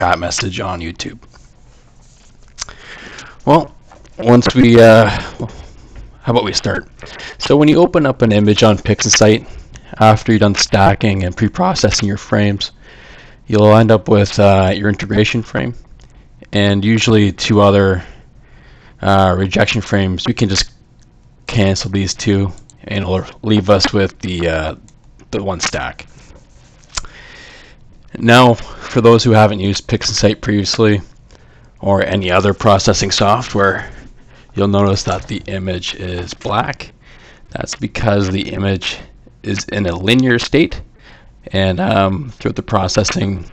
chat message on YouTube. Well, once we, how about we start? So when you open up an image on Pixinsight, after you've done stacking and pre-processing your frames, you'll end up with your integration frame, and usually two other rejection frames. We can just cancel these two, and it'll leave us with the one stack. Now, for those who haven't used Pixinsight previously, or any other processing software, you'll notice that the image is black. That's because the image is in a linear state, and throughout the processing,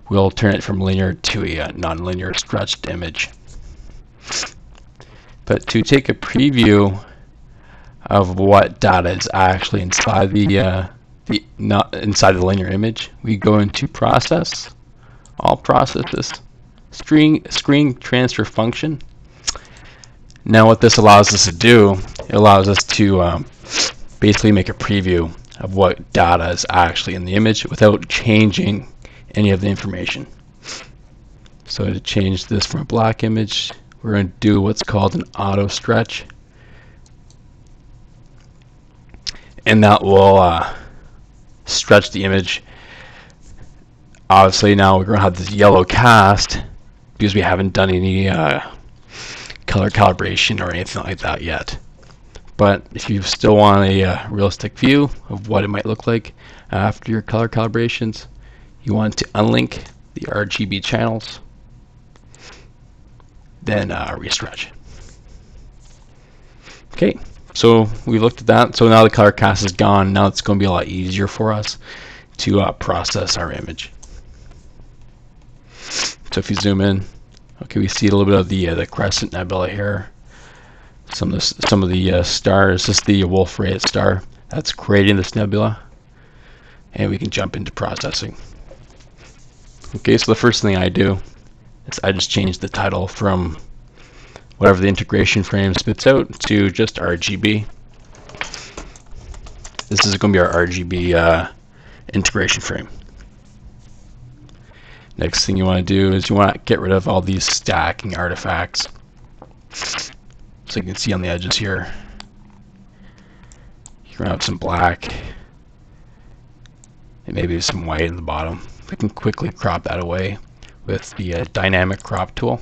we'll turn it from linear to a non-linear stretched image. But to take a preview of what data is actually inside not inside the linear image, we go into Process, All Processes, Screen Transfer Function. Now what this allows us to do, it allows us to basically make a preview of what data is actually in the image without changing any of the information. So to change this from a black image, we're going to do what's called an auto stretch, and that will stretch the image. Obviously now we're going to have this yellow cast because we haven't done any color calibration or anything like that yet. But if you still want a realistic view of what it might look like after your color calibrations, you want to unlink the RGB channels, then restretch. Okay, so we looked at that. So now the color cast is gone. Now it's going to be a lot easier for us to process our image. So if you zoom in, okay, we see a little bit of the Crescent Nebula here. Some of the stars. This is the Wolf-Rayet star that's creating this nebula, and we can jump into processing. Okay, so the first thing I do is I just change the title from whatever the integration frame spits out to just RGB. This is going to be our RGB integration frame. Next thing you want to do is you want to get rid of all these stacking artifacts. So you can see on the edges here, you're going to have some black and maybe some white in the bottom. We can quickly crop that away with the dynamic crop tool.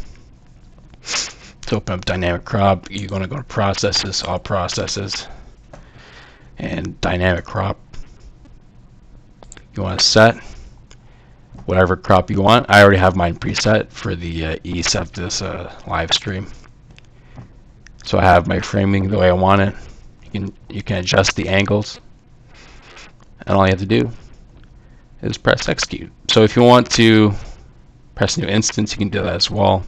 To open up dynamic crop, you're going to go to Processes, All Processes, and Dynamic Crop. You want to set whatever crop you want. I already have mine preset for the ease of this live stream. So I have my framing the way I want it. You can adjust the angles, and all you have to do is press execute. So if you want to press new instance, you can do that as well,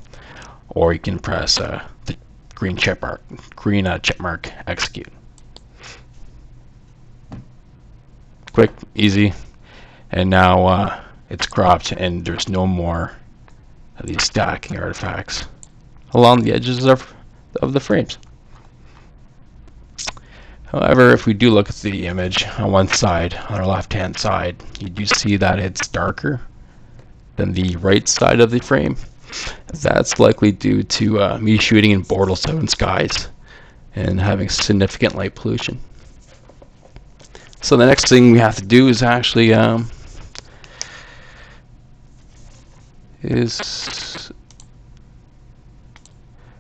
or you can press the green check mark execute. Quick, easy, and now it's cropped, and there's no more of these stacking artifacts along the edges of the frames. However, if we do look at the image on one side, on our left hand side, you do see that it's darker than the right side of the frame. That's likely due to me shooting in Bortle 7 skies and having significant light pollution. So the next thing we have to do is actually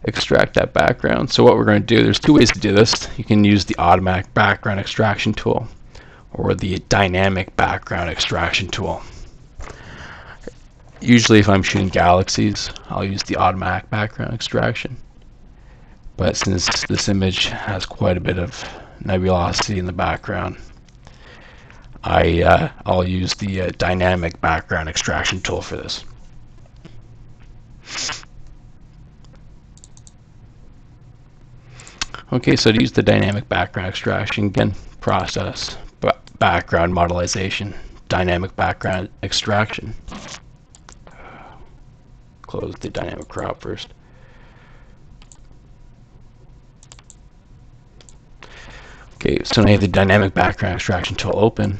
extract that background. So what we're going to do, there's two ways to do this. You can use the automatic background extraction tool or the dynamic background extraction tool. Usually if I'm shooting galaxies, I'll use the automatic background extraction. But since this image has quite a bit of nebulosity in the background, I'll use the dynamic background extraction tool for this. Okay, so to use the dynamic background extraction, again, process, background modelization, dynamic background extraction. Close the dynamic crop first. Okay, so now I have the dynamic background extraction tool open.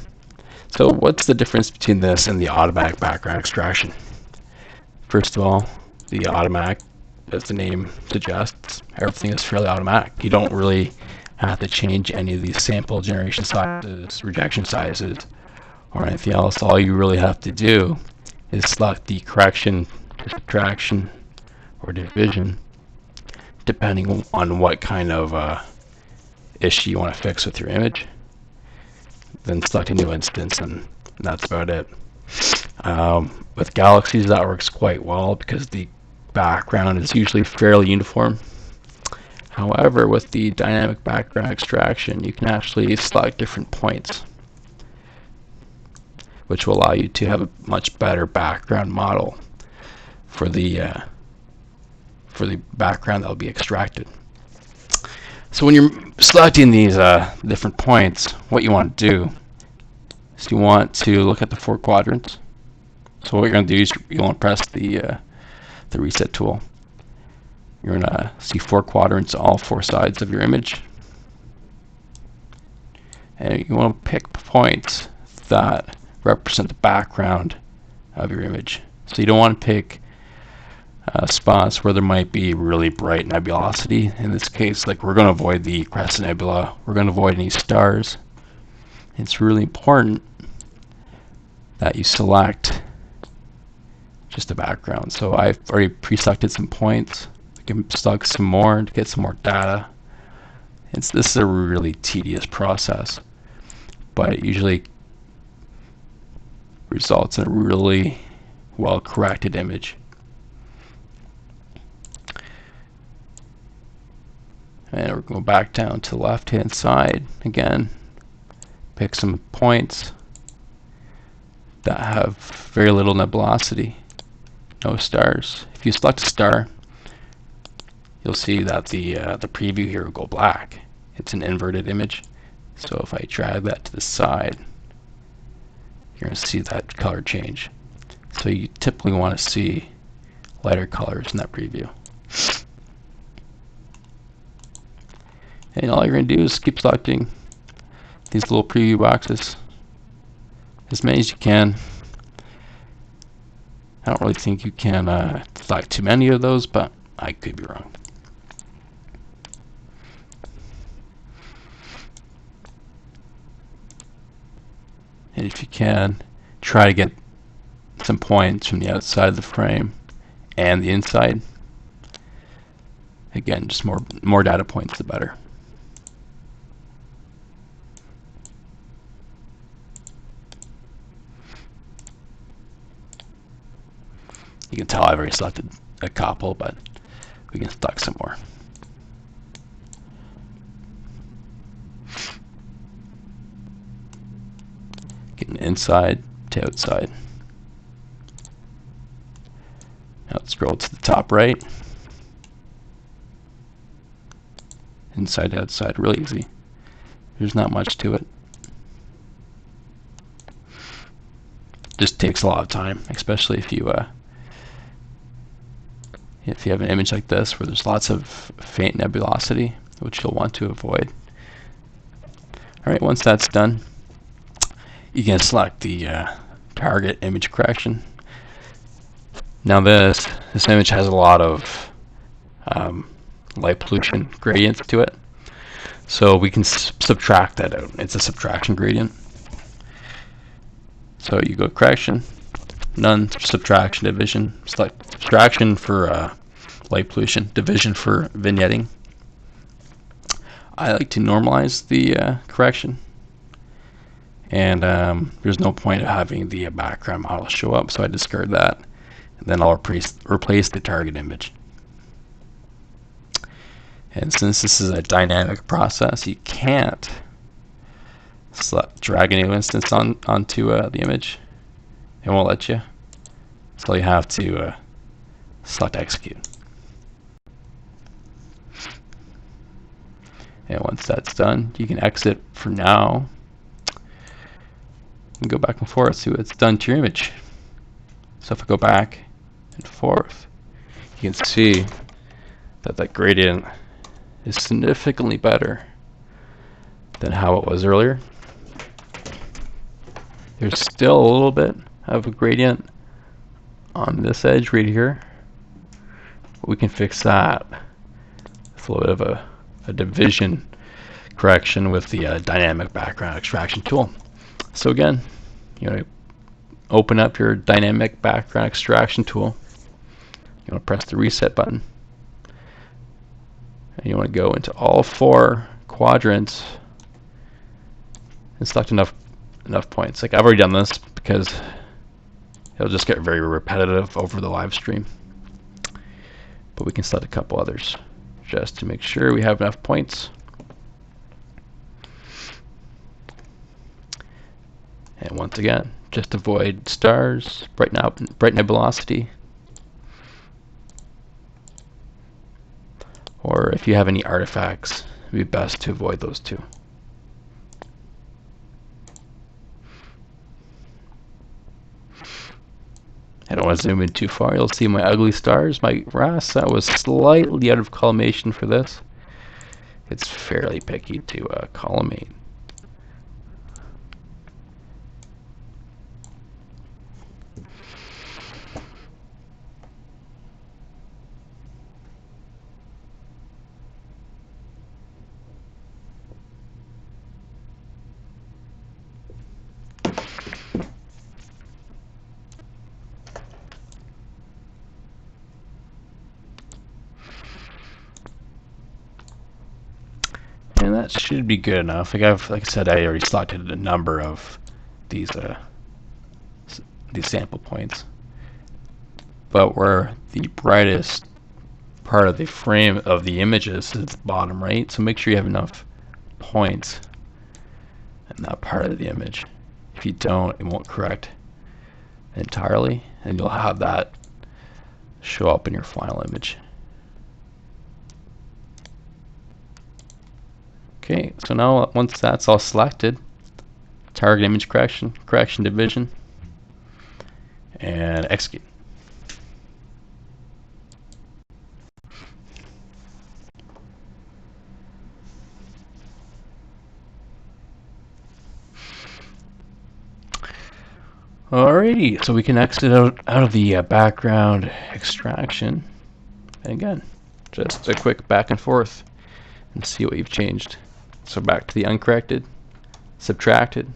So what's the difference between this and the automatic background extraction? First of all, the automatic, as the name suggests, everything is fairly automatic. You don't really have to change any of these sample generation sizes, rejection sizes, or anything else. All you really have to do is select the correction, subtraction, or division, depending on what kind of issue you want to fix with your image. Then select a new instance, and that's about it. With galaxies, that works quite well because the background is usually fairly uniform. However, with the dynamic background extraction, you can actually select different points, which will allow you to have a much better background model for the background that will be extracted. So when you're selecting these different points, what you want to do is you want to look at the 4 quadrants. So what you're going to do is you want to press the reset tool. You're going to see 4 quadrants, all 4 sides of your image. And you want to pick points that represent the background of your image. So you don't want to pick spots where there might be really bright nebulosity. In this case, like, we're going to avoid the Crescent Nebula. We're going to avoid any stars. It's really important that you select just the background. So I've already pre-selected some points. I can select some more to get some more data. This is a really tedious process, but it usually results in a really well-corrected image. And we're going back down to the left-hand side again. Pick some points that have very little nebulosity, no stars. If you select a star, you'll see that the preview here will go black. It's an inverted image. So if I drag that to the side, you're going to see that color change. So you typically want to see lighter colors in that preview. And all you're going to do is keep selecting these little preview boxes, as many as you can. I don't really think you can select too many of those, but I could be wrong. And if you can, try to get some points from the outside of the frame and the inside. Again, just more data points, the better. You can tell I've already selected a couple, but we can select some more. Getting inside to outside. Now let's scroll to the top right. Inside to outside, really easy. There's not much to it. Just takes a lot of time, especially if you have an image like this where there's lots of faint nebulosity, which you'll want to avoid. Alright, once that's done, you can select the target image correction. Now this image has a lot of light pollution gradients to it, so we can subtract that out. It's a subtraction gradient. So you go correction, none, subtraction, division. Select subtraction for light pollution, division for vignetting. I like to normalize the correction, and there's no point of having the background model show up, so I discard that, and then I'll replace the target image. And since this is a dynamic process, you can't drag a new instance onto the image. It won't let you. So you have to select execute. And once that's done, you can exit for now and go back and forth, see what it's done to your image. So if I go back and forth, you can see that that gradient is significantly better than how it was earlier. There's still a little bit of a gradient on this edge right here. We can fix that with a little bit of a division correction with the dynamic background extraction tool. So again, you know, open up your dynamic background extraction tool. You want to press the reset button, and you want to go into all 4 quadrants and select enough points. Like, I've already done this because it'll just get very repetitive over the live stream, but we can select a couple others just to make sure we have enough points. And once again, just avoid stars, bright nebulosity, or if you have any artifacts, it'd be best to avoid those two. I don't want to zoom in too far. You'll see my ugly stars, my rasa was slightly out of collimation for this. It's fairly picky to collimate. And that should be good enough. Like I said, I already selected a number of these sample points. But where the brightest part of the frame of the image is the bottom right. So make sure you have enough points in that part of the image. If you don't, it won't correct entirely, and you'll have that show up in your final image. Okay, so now once that's all selected, target image correction division, and execute. Alrighty, so we can exit out of the background extraction. And again, just a quick back and forth and see what you've changed. So back to the uncorrected, subtracted,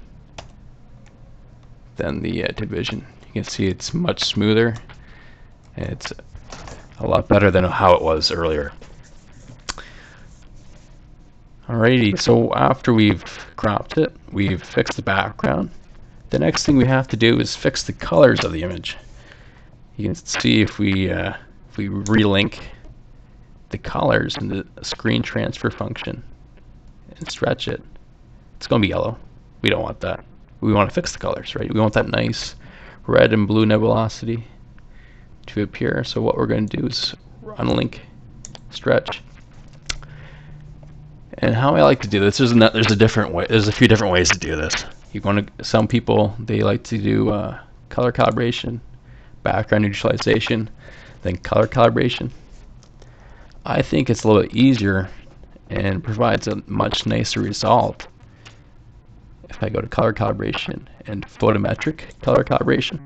then the division. You can see it's much smoother, and it's a lot better than how it was earlier. Alrighty, so after we've cropped it, we've fixed the background. The next thing we have to do is fix the colors of the image. You can see if we relink the colors in the screen transfer function and stretch it, it's going to be yellow. We don't want that. We want to fix the colors, right? We want that nice red and blue nebulosity to appear. So what we're going to do is unlink, stretch. And how I like to do this, there's a few different ways to do this. Some people, they like to do color calibration, background neutralization, then color calibration. I think it's a little bit easier and provides a much nicer result if I go to color calibration and photometric color calibration.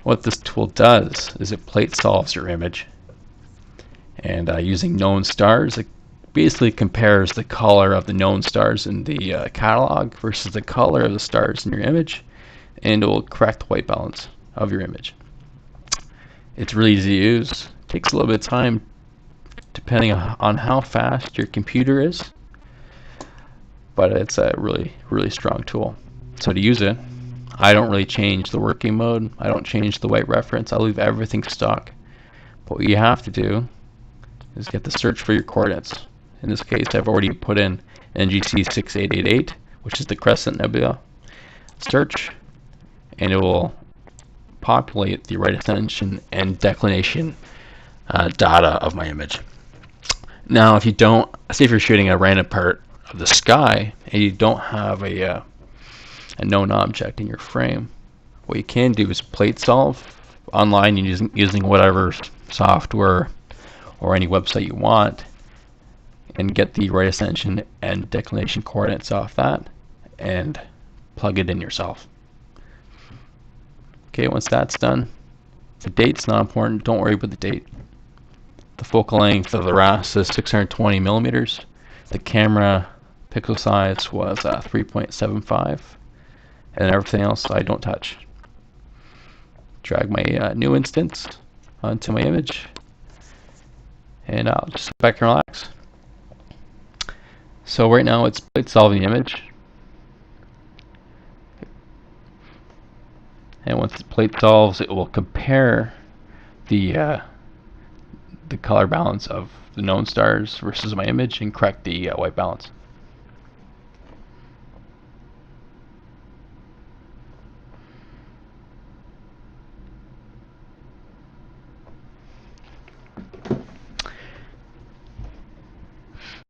What this tool does is it plate solves your image, and using known stars, it basically compares the color of the known stars in the catalog versus the color of the stars in your image, and it will correct the white balance of your image. It's really easy to use. It takes a little bit of time depending on how fast your computer is, but it's a really strong tool. So to use it, I don't really change the working mode. I don't change the white reference. I leave everything stock. But what you have to do is get the search for your coordinates. In this case, I've already put in NGC 6888, which is the Crescent Nebula. Search, and it will populate the right ascension and declination data of my image. Now, if you don't, say if you're shooting a random part of the sky and you don't have a known object in your frame, what you can do is plate solve online using whatever software or any website you want, and get the right ascension and declination coordinates off that and plug it in yourself. Okay, once that's done, The date's not important. Don't worry about the date. The focal length of the RAS is 620 millimeters. The camera pixel size was 3.75, and everything else I don't touch. Drag my new instance onto my image, and I'll just sit back and relax. So right now it's plate solving the image, and once the plate solves, it will compare the color balance of the known stars versus my image and correct the white balance.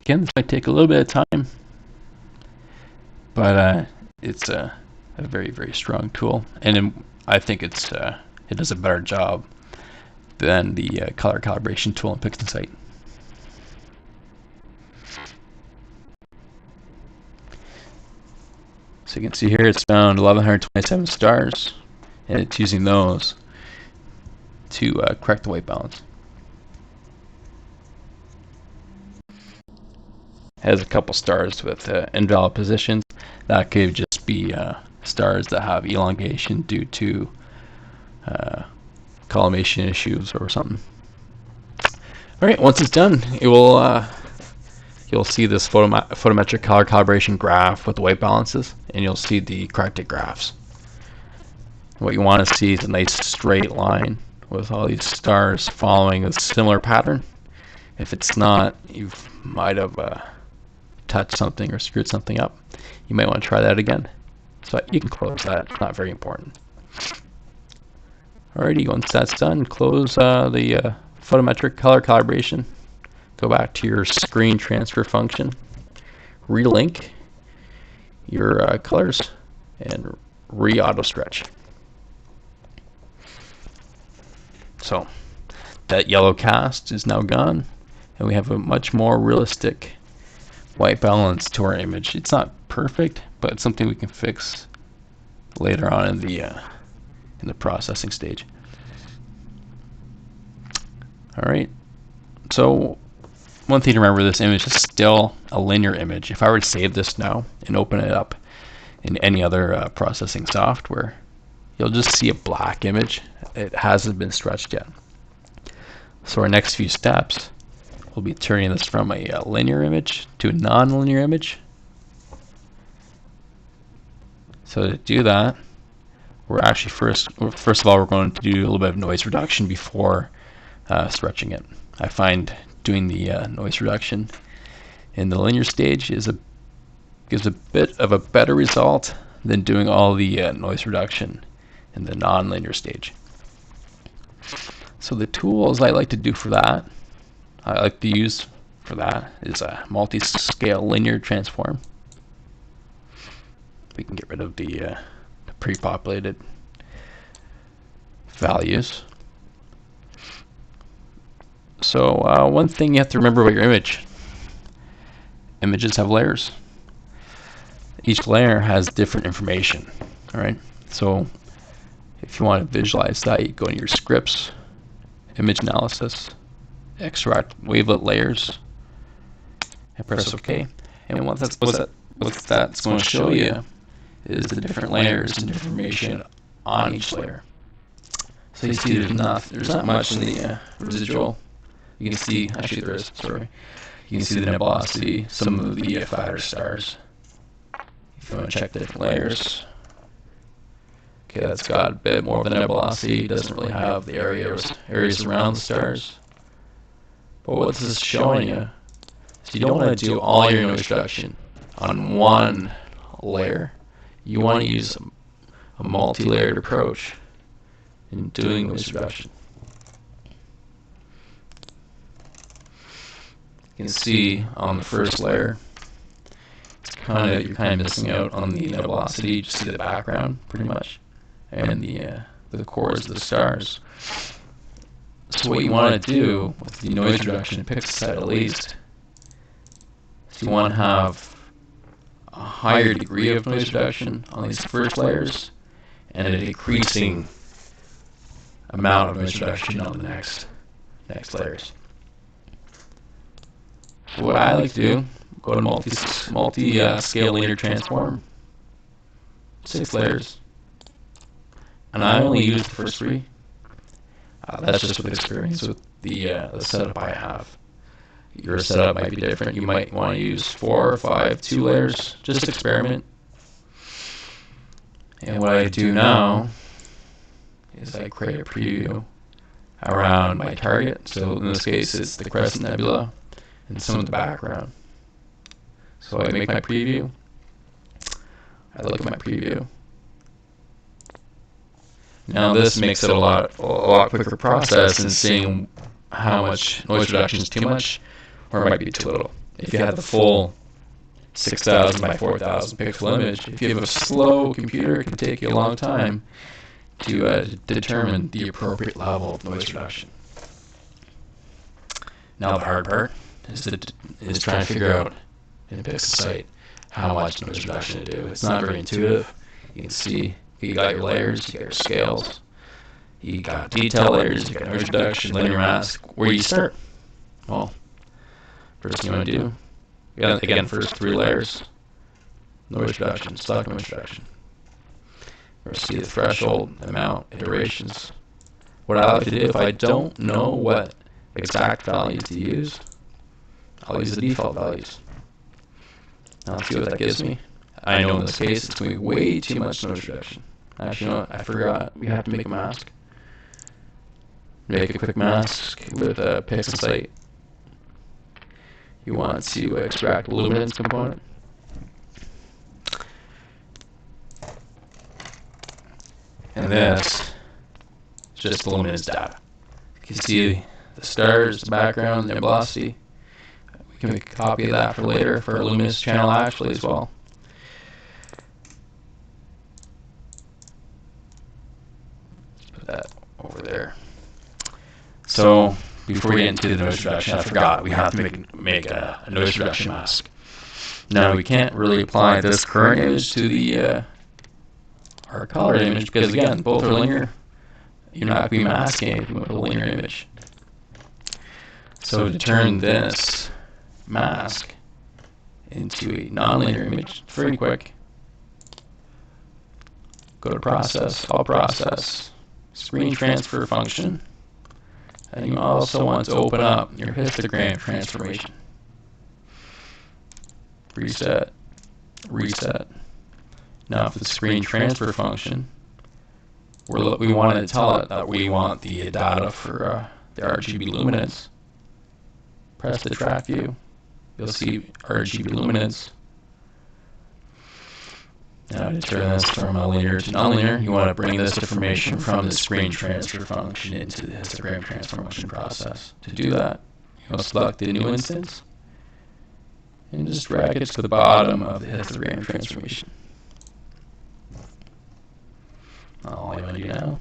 Again, this might take a little bit of time, but it's a very, very strong tool, and I think it does a better job than the color calibration tool in Pixinsight. So you can see here it's found 1127 stars, and it's using those to correct the white balance. Has a couple stars with invalid positions. That could just be stars that have elongation due to collimation issues or something. Alright, once it's done, it will you'll see this photometric color calibration graph with the white balances, and you'll see the corrected graphs. What you want to see is a nice straight line with all these stars following a similar pattern. If it's not, you might have touched something or screwed something up. You might want to try that again. So you can close that, it's not very important. Alrighty, once that's done, close the photometric color calibration. Go back to your screen transfer function, relink your colors, and re-auto stretch. So that yellow cast is now gone, and we have a much more realistic white balance to our image. It's not perfect, but it's something we can fix later on in the processing stage. All right, so one thing to remember, this image is still a linear image. If I were to save this now and open it up in any other processing software, you'll just see a black image. It hasn't been stretched yet. So our next few steps will be turning this from a linear image to a non-linear image. So to do that, we're actually first of all, we're going to do a little bit of noise reduction before stretching it. I find doing the noise reduction in the linear stage gives a bit of a better result than doing all the noise reduction in the non-linear stage. So the tools I like to do for that, I like to use for that, is a multi-scale linear transform. We can get rid of the pre-populated values. So one thing you have to remember about your image: images have layers. Each layer has different information. All right. So if you want to visualize that, you go into your scripts, image analysis, extract wavelet layers, and press OK. And what that's going to show you is the different layers and information on each layer. So you see there's not much in the residual. You can see, actually there is, sorry. You can see the nebulosity, some of the fatter stars. If you want to check the different layers. Okay, that's got a bit more of a nebulosity. It doesn't really have the areas around the stars. But what this is showing you is you don't want to do all your noise reduction on one layer. You want to use a multi-layered approach in doing noise reduction. You can see on the first layer, you're kind of missing out on the nebulosity. You just see the background pretty much, and the cores of the stars. So what you want to do with the noise reduction in Pixinsight at least, is you want to have a higher degree of noise reduction on these first layers, and a decreasing amount of noise reduction on the next layers. So what I like to do, go to multi-scale linear transform, 6 layers, and I only use the first 3. That's just with experience with the setup I have. Your setup might be different. You might want to use 4 or 5, 2 layers. Just experiment. And what I do now is I create a preview around my target. So in this case, it's the Crescent Nebula and some of the background. So I make my preview. I look at my preview. Now this makes it a lot quicker process in seeing how much noise reduction is too much, or it might be too little. If you have the full 6,000 by 4,000 pixel image, if you have a slow computer, it can take you a long time to determine the appropriate level of noise reduction. Now the hard part is trying to figure out in Pixinsight how much noise reduction to do. It's not very intuitive. You can see you got your layers, you got your scales, you got detail layers, you got noise reduction, linear mask. Where you start? Well, first thing you want to do, again, first 3 layers, noise reduction, stock noise reduction. Or see the threshold, amount, iterations. What I like to do, if I don't know what exact value to use, I'll use the default values. Now let's see what that gives me. I know in this case it's going to be way too much noise reduction. Actually, you know what? I forgot. We have to make a mask. Make a quick mask with a Pixinsight. You want to extract the luminance component. And this is just the luminance data. You can see the stars, the background, the nebulosity. We can make a copy of that for later for our luminous channel actually as well. Let's put that over there. So before we get into the noise reduction, I forgot we have to make a noise reduction mask. Now we can't really apply this current image to the our colored image because again, both are linear. You're not going to be masking anything with a linear image. So to turn this mask into a nonlinear image, it's very quick. Go to Process, All Process, Screen Transfer Function, and you also want to open up your histogram transformation. Reset, reset. Now for the screen transfer function, we want to tell it that we want the data for the RGB luminance. Press the track view. You'll see RGB luminance. Now to turn this from linear to nonlinear, you want to bring this information from the screen transfer function into the histogram transformation process. To do that, you'll select the new instance and just drag it to the bottom of the histogram transformation. All I want to do now,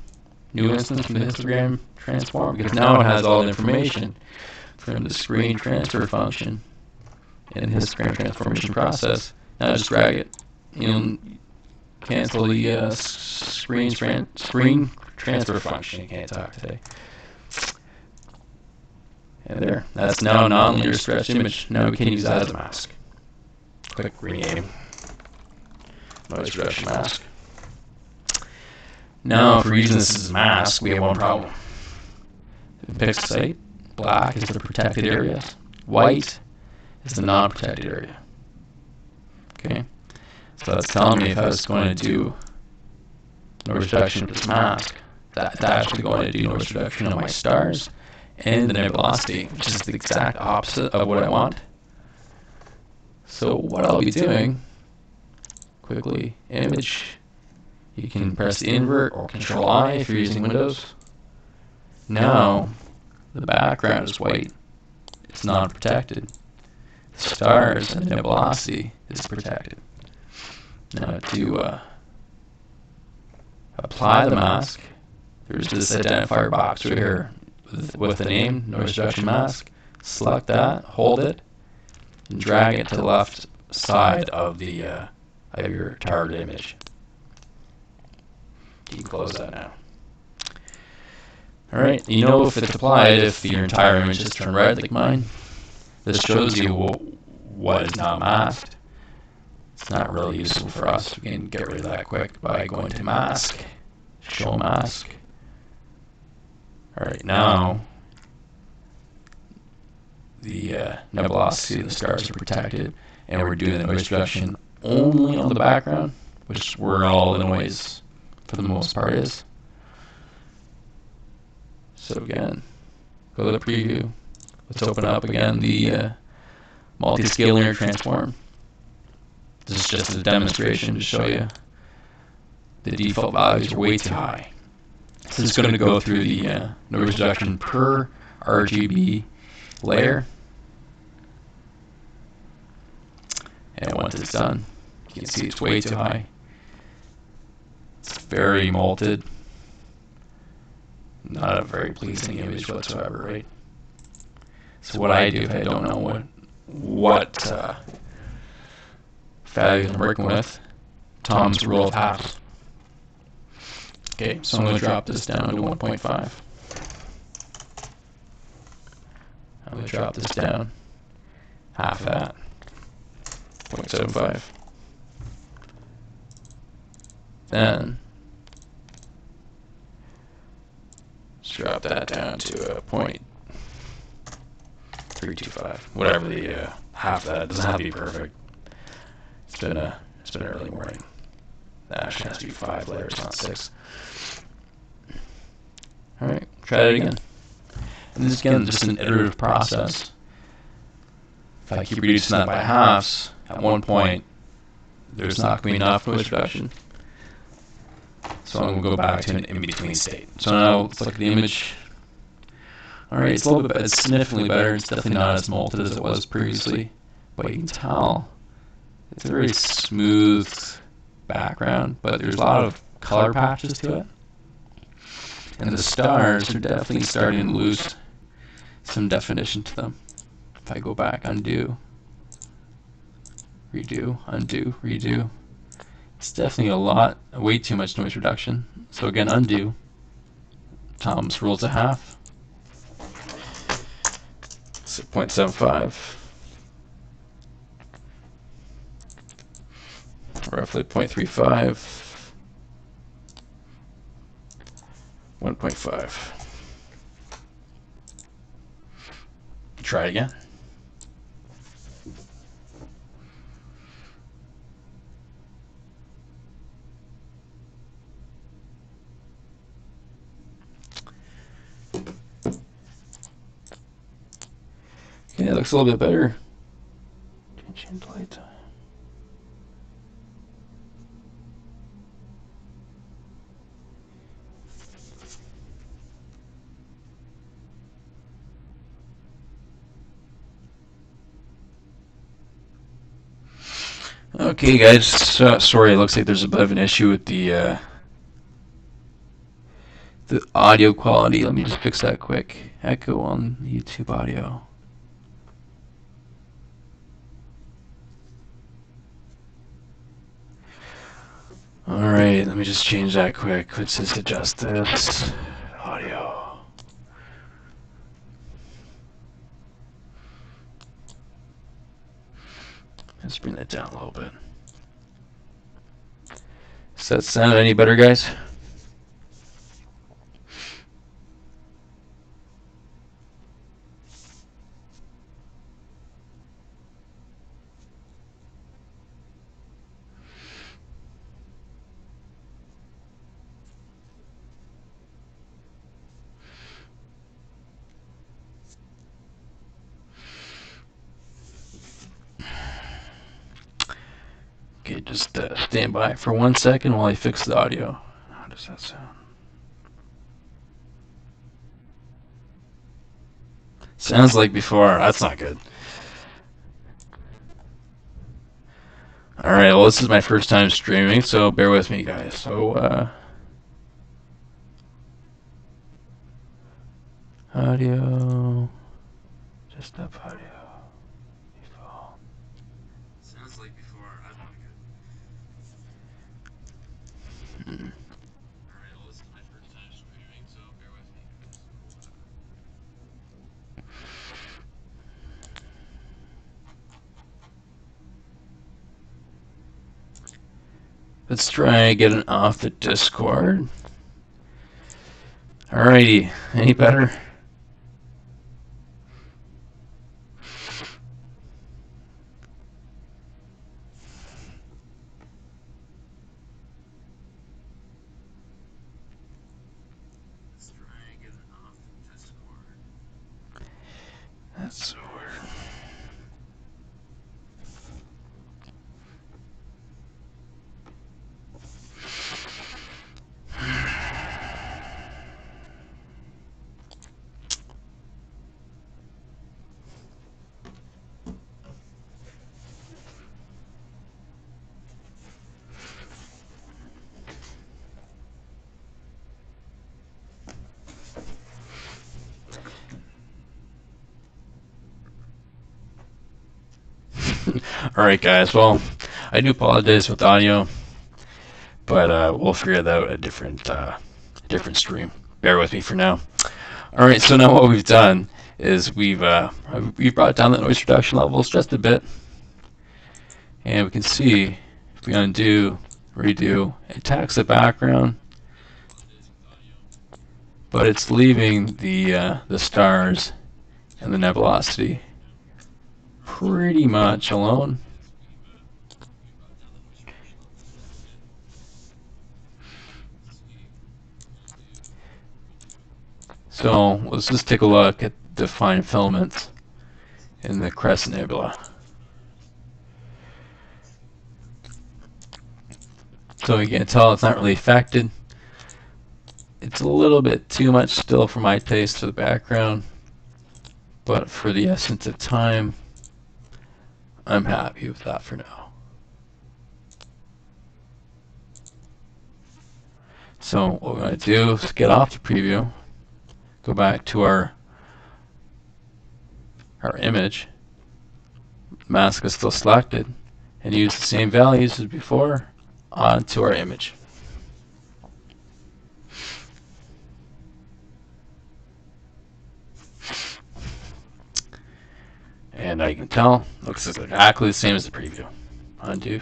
new instance from the histogram transform, because now it has all the information from the screen transfer function in the histogram transformation process. Now just drag it and cancel the screen transfer function. You can't talk today. And there, that's now a nonlinear stretched image. Now we can use that as a mask. Click rename, noise reduction mask. Now, if we're using this as a mask, we have one problem. In Pixinsight, black is the protected areas, white is the non-protected area. Okay, so that's telling me if I was going to do noise reduction with this mask, that's actually going to do noise reduction on my stars and the nebulosity, which is the exact opposite of what I want. So what I'll be doing, quickly, image. You can press the invert or Control I if you're using Windows. Now, the background is white. It's not protected. The stars and the nebulosity is protected. Now to apply the mask, there's this identifier box right here with the name, noise reduction mask. Select that, hold it, and drag it to the left side of your target image. You can close that now. Alright, you know if it's applied if your entire image is turned red like mine. This shows you what is not masked. It's not really useful for us. We can get rid of that quick by going to mask, show mask. Alright, now the nebulosity of the stars are protected, and we're doing the noise reduction only on the background, which is where all the noise for the most part is. So again, go to the preview. Let's open up again the multi-scale linear transform. This is just a demonstration to show you the default values are way too high. So it's going to go through the noise reduction per RGB layer. And once it's done, you can see it's way too high. It's very malted. Not a very pleasing image whatsoever, right? So what I do if I don't know what values I'm working with, Tom's rule of halves. Okay, so I'm going to drop this down to 1.5. I'm going to drop this down half of that, 0.75. Then let's drop that down to a 0.325. Whatever the half of that. It doesn't have to be perfect. It's been an early morning. That actually has to be 5 layers, not 6. Alright, try it again. And this again is just an iterative process. If I keep reducing that by halves, at one point there's not going to be enough noise reduction. So I'm going to go back to an in-between state. So now let's look at the image. Alright, it's a little bit, it's significantly better. It's definitely not as malted as it was previously. But you can tell it's a very smooth background, but there's a lot of color patches to it. And the stars are definitely starting to lose some definition to them. If I go back, undo, redo, undo, redo. It's definitely way too much noise reduction. So again, undo. Tom's rules a half. So 0.75. Roughly 0.35. 1.5. Try it again. Okay, it looks a little bit better. Change light time. Okay, guys. Sorry, it looks like there's a bit of an issue with the audio quality. Let me just fix that quick. Echo on YouTube audio. Alright, let me just change that quick. Let's just adjust this audio. Let's bring that down a little bit. Does that sound any better, guys? Okay, just stand by for 1 second while I fix the audio. How does that sound? Sounds like before. That's not good. Alright, well, this is my first time streaming, so bear with me, guys. So, audio. Just up audio. Default. Sounds like before. That's not good. Alright, well, this is my first time streaming, so bear with me, guys. Let's try and get it off the Discord. Alrighty, any better? That's so weird. Alright guys, well, I do apologize with audio, but we'll figure that out a different stream. Bear with me for now. Alright, so now what we've done is we've brought down the noise reduction levels just a bit, and we can see if we undo, redo, it attacks the background, but it's leaving the stars and the nebulosity pretty much alone. So let's just take a look at the fine filaments in the Crescent Nebula. So you can tell it's not really affected. It's a little bit too much still for my taste for the background, but for the essence of time, I'm happy with that for now. So what we're going to do is get off the preview, go back to our image, mask is still selected, and use the same values as before onto our image. And you can tell, looks exactly the same as the preview. Undo.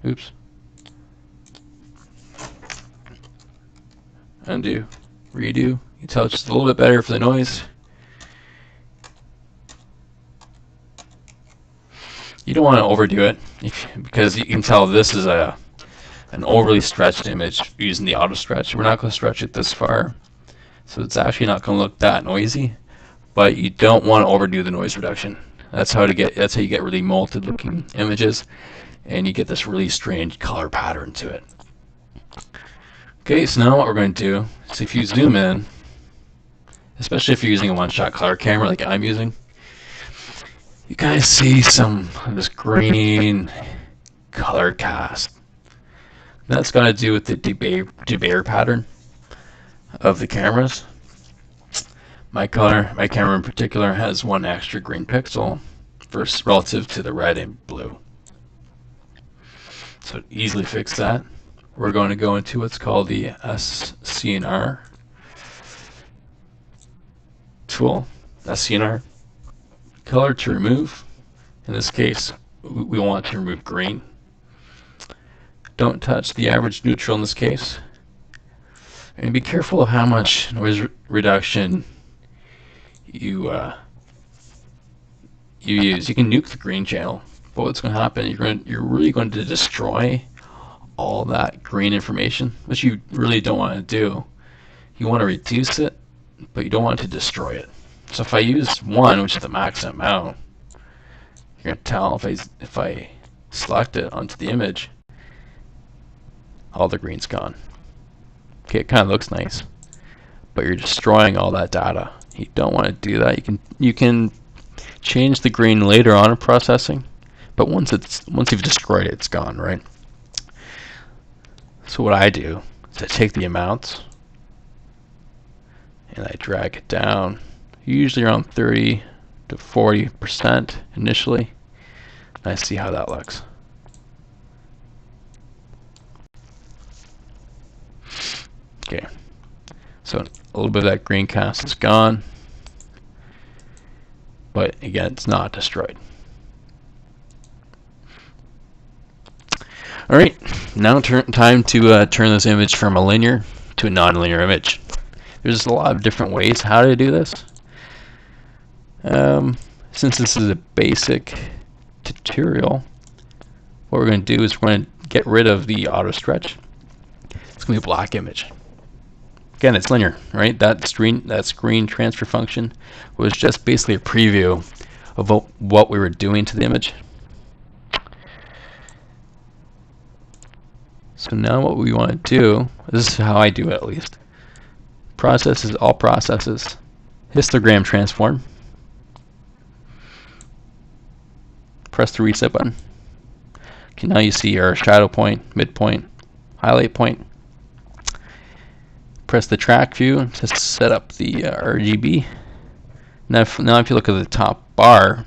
Oops. Undo. Redo. You can tell it's just a little bit better for the noise. You don't want to overdo it because you can tell this is an overly stretched image using the auto stretch. We're not going to stretch it this far, so it's actually not going to look that noisy. But you don't want to overdo the noise reduction. That's how you get really molted looking images, and you get this really strange color pattern to it. Okay, so now what we're going to do is if you zoom in, especially if you're using a one-shot color camera like I'm using, you guys see some of this green color cast. That's got to do with the debayer pattern of the cameras. My camera in particular, has one extra green pixel relative to the red and blue. So to easily fix that, we're going to go into what's called the SCNR tool. SCNR. Color to remove. In this case, we want to remove green. Don't touch the average neutral in this case. And be careful of how much noise reduction you use. You can nuke the green channel, but what's going to happen, you're really going to destroy all that green information, which you really don't want to do. You want to reduce it, but you don't want to destroy it. So if I use 1, which is the maximum amount, you're going to tell if I select it onto the image, all the green's gone. Okay, it kind of looks nice, but you're destroying all that data. You don't want to do that. You can change the green later on in processing, but once you've destroyed it, it's gone, right? So what I do is I take the amounts and I drag it down, usually around 30 to 40% initially, and I see how that looks. Okay, so a little bit of that green cast is gone, but again, it's not destroyed. Alright, now time to turn this image from a linear to a non-linear image. There's a lot of different ways how to do this. Since this is a basic tutorial, what we're going to do is we're going to get rid of the auto stretch. It's going to be a black image. Again, it's linear, right? That screen transfer function was just basically a preview of what we were doing to the image. So now what we want to do, this is how I do it at least. Processes, all processes, histogram transform. Press the reset button. Okay, now you see our shadow point, midpoint, highlight point. Press the track view to set up the RGB. Now if you look at the top bar,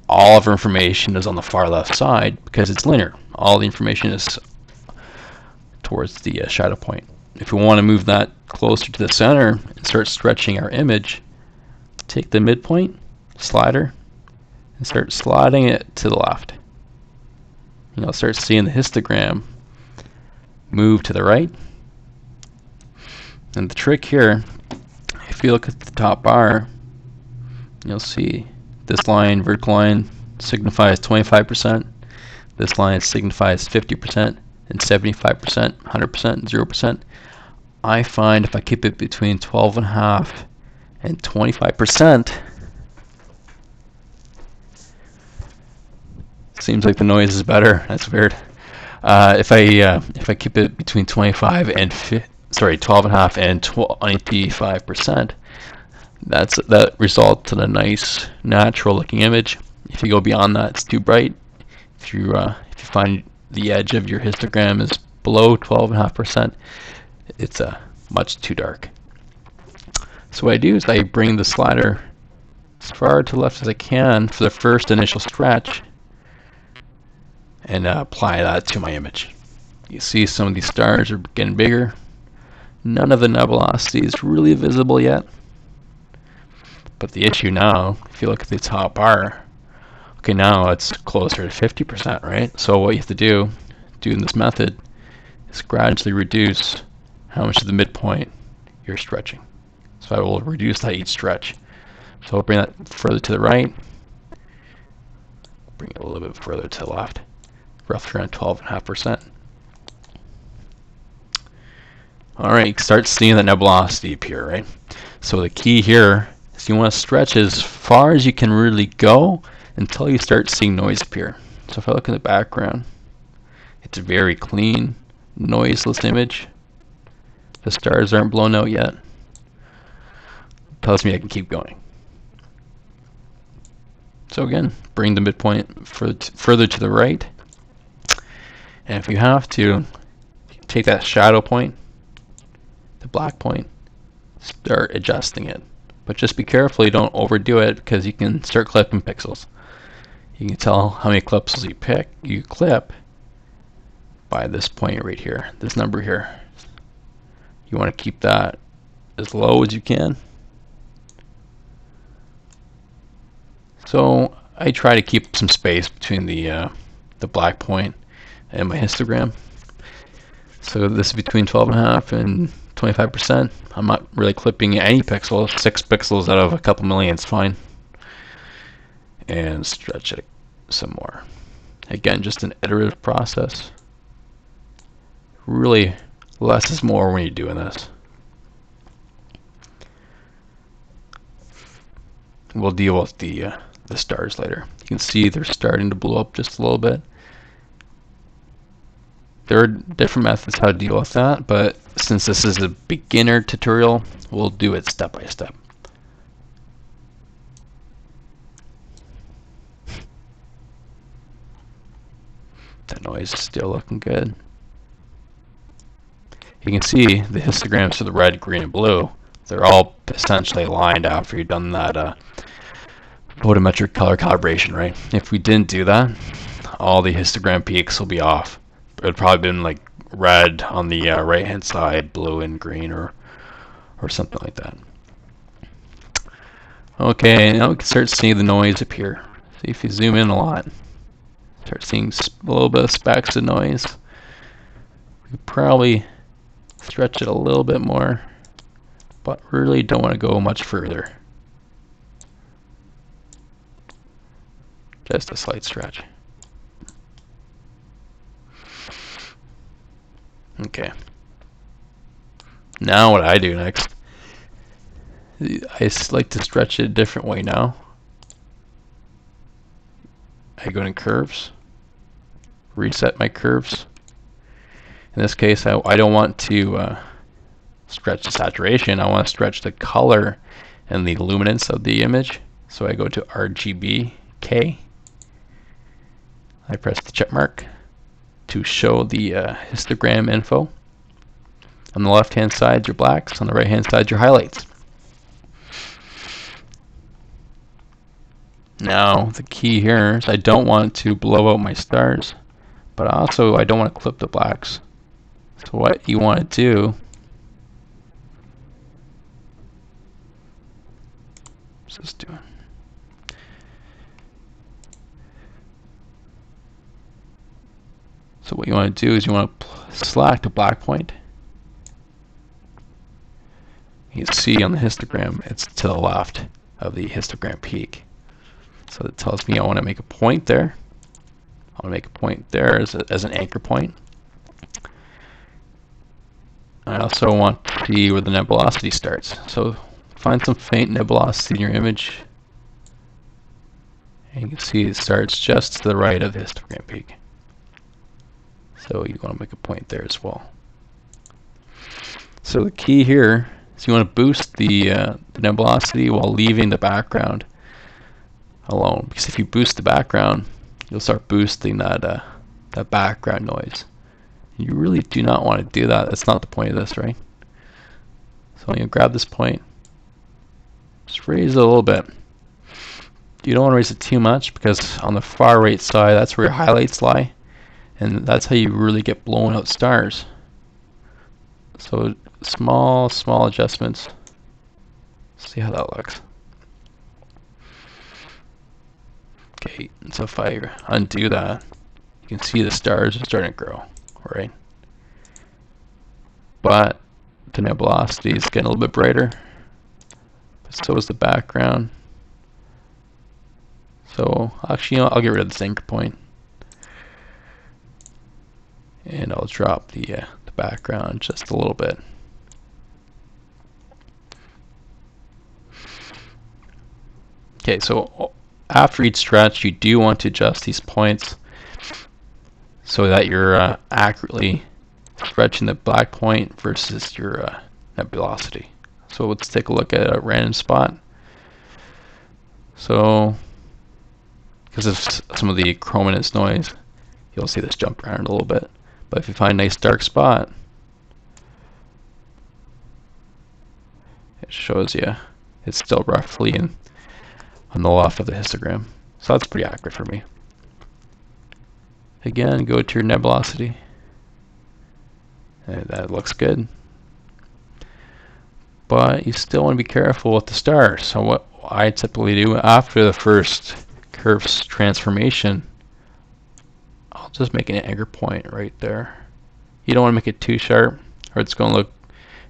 all of our information is on the far left side because it's linear. All the information is towards the shadow point. If we want to move that closer to the center and start stretching our image, take the midpoint slider and start sliding it to the left. You'll start seeing the histogram move to the right. And the trick here, if you look at the top bar, you'll see this line, vertical line, signifies 25%. This line signifies 50%, and 75%, 100%, 0%. I find if I keep it between 12.5 and 25%, seems like the noise is better. That's weird. If I keep it between 25 and 12.5 and 25%, that results in a nice natural looking image. If you go beyond that, it's too bright. If you find the edge of your histogram is below 12.5%, it's much too dark. So what I do is I bring the slider as far to the left as I can for the first initial stretch and apply that to my image. You see some of these stars are getting bigger. None of the nebulosity is really visible yet. But the issue now, if you look at the top bar, okay, now it's closer to 50%, right? So what you have to do in this method is gradually reduce how much of the midpoint you're stretching. So I will reduce that each stretch. So I'll bring that further to the right, bring it a little bit further to the left, roughly around 12.5%. Alright, start seeing the nebulosity appear, right? So the key here is you want to stretch as far as you can really go until you start seeing noise appear. So if I look in the background, it's a very clean, noiseless image. The stars aren't blown out yet. It tells me I can keep going. So again, bring the midpoint further to the right. And if you have to, take that shadow point, the black point, start adjusting it. But just be careful you don't overdo it because you can start clipping pixels. You can tell how many pixels you clip by this point right here, this number here. You want to keep that as low as you can. So I try to keep some space between the black point and my histogram. So this is between 12.5 and 25%. I'm not really clipping any pixels. 6 pixels out of a couple million is fine. And stretch it some more. Again, just an iterative process. Really, less is more when you're doing this. We'll deal with the stars later. You can see they're starting to blow up just a little bit. There are different methods how to deal with that, but since this is a beginner tutorial, we'll do it step by step. That noise is still looking good. You can see the histograms for the red, green, and blue. They're all essentially aligned after you've done that photometric color calibration, right? If we didn't do that, all the histogram peaks will be off. It would probably been like red on the right hand side, blue and green, or something like that. Okay, now we can start seeing the noise appear. See if you zoom in a lot, start start seeing a little bit of specks of noise. We could probably stretch it a little bit more, but really don't want to go much further. Just a slight stretch. Okay. Now what I do next, I like to stretch it a different way now. I go in curves, reset my curves. In this case, I don't want to stretch the saturation. I want to stretch the color and the luminance of the image. So I go to RGB K. I press the check mark to show the histogram info. On the left hand side, your blacks. On the right hand side, your highlights. Now the key here is I don't want to blow out my stars, but also I don't want to clip the blacks. So what you want to do, what's this doing? So what you want to do is you want to select a black point. You can see on the histogram it's to the left of the histogram peak. So it tells me I want to make a point there. I want to make a point there as an anchor point. I also want to see where the nebulosity starts. So find some faint nebulosity in your image. And you can see it starts just to the right of the histogram peak. So you want to make a point there as well. So the key here is you want to boost the nebulosity while leaving the background alone. Because if you boost the background, you'll start boosting that background noise. You really do not want to do that. That's not the point of this, right? So I'm going to grab this point, just raise it a little bit. You don't want to raise it too much because on the far right side, that's where your highlights lie. And that's how you really get blown out stars. So small adjustments. See how that looks. Okay, so if I undo that, you can see the stars are starting to grow, right? But the nebulosity is getting a little bit brighter. But so is the background. So actually, you know, I'll get rid of this anchor point. And I'll drop the background just a little bit. Okay, so after each stretch, you do want to adjust these points so that you're accurately stretching the black point versus your nebulosity. So let's take a look at a random spot. So because of some of the chrominance noise, you'll see this jump around a little bit. But if you find a nice dark spot, it shows you it's still roughly on the left of the histogram. So that's pretty accurate for me. Again, go to your nebulosity. And that looks good. But you still want to be careful with the stars. So what I typically do after the first curve's transformation, I'll just make an anchor point right there. You don't want to make it too sharp or it's going to look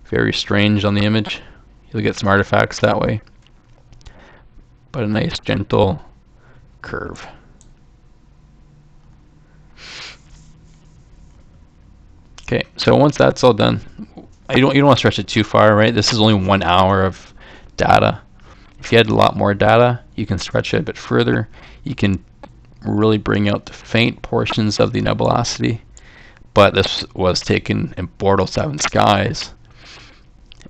very strange on the image. You'll get some artifacts that way. But a nice gentle curve. Okay, so once that's all done, you don't want to stretch it too far, right? This is only 1 hour of data. If you had a lot more data, you can stretch it a bit further. You can really bring out the faint portions of the nebulosity. But this was taken in Bordeaux 7 skies,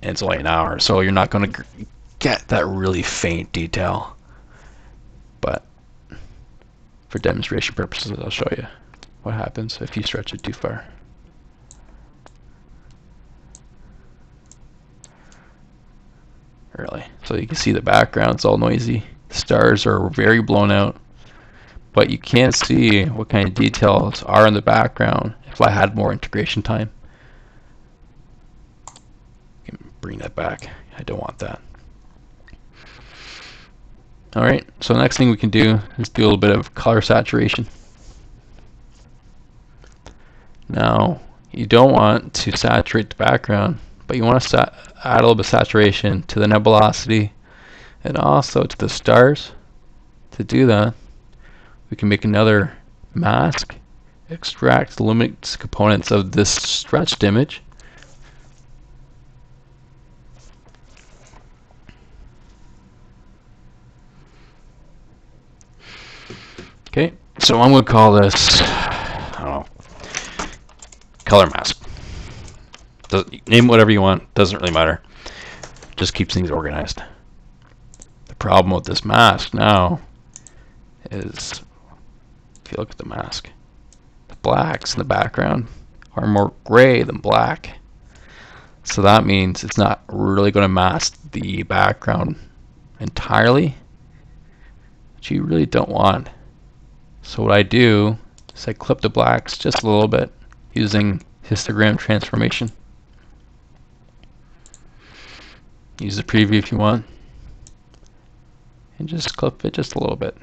and it's only an hour, so you're not going to get that really faint detail. But for demonstration purposes, I'll show you what happens if you stretch it too far. Really. So you can see the background's all noisy. The stars are very blown out. But you can't see what kind of details are in the background if I had more integration time. Bring that back. I don't want that. Alright, so the next thing we can do is do a little bit of color saturation. Now, you don't want to saturate the background, but you want to add a little bit of saturation to the nebulosity and also to the stars. To do that, we can make another mask, extract the luminance components of this stretched image. Okay, so I'm going to call this, I don't know, color mask. Name whatever you want, doesn't really matter. Just keeps things organized. The problem with this mask now is, if you look at the mask, the blacks in the background are more gray than black. So that means it's not really going to mask the background entirely, which you really don't want. So what I do is I clip the blacks just a little bit using histogram transformation. Use the preview if you want. And just clip it just a little bit.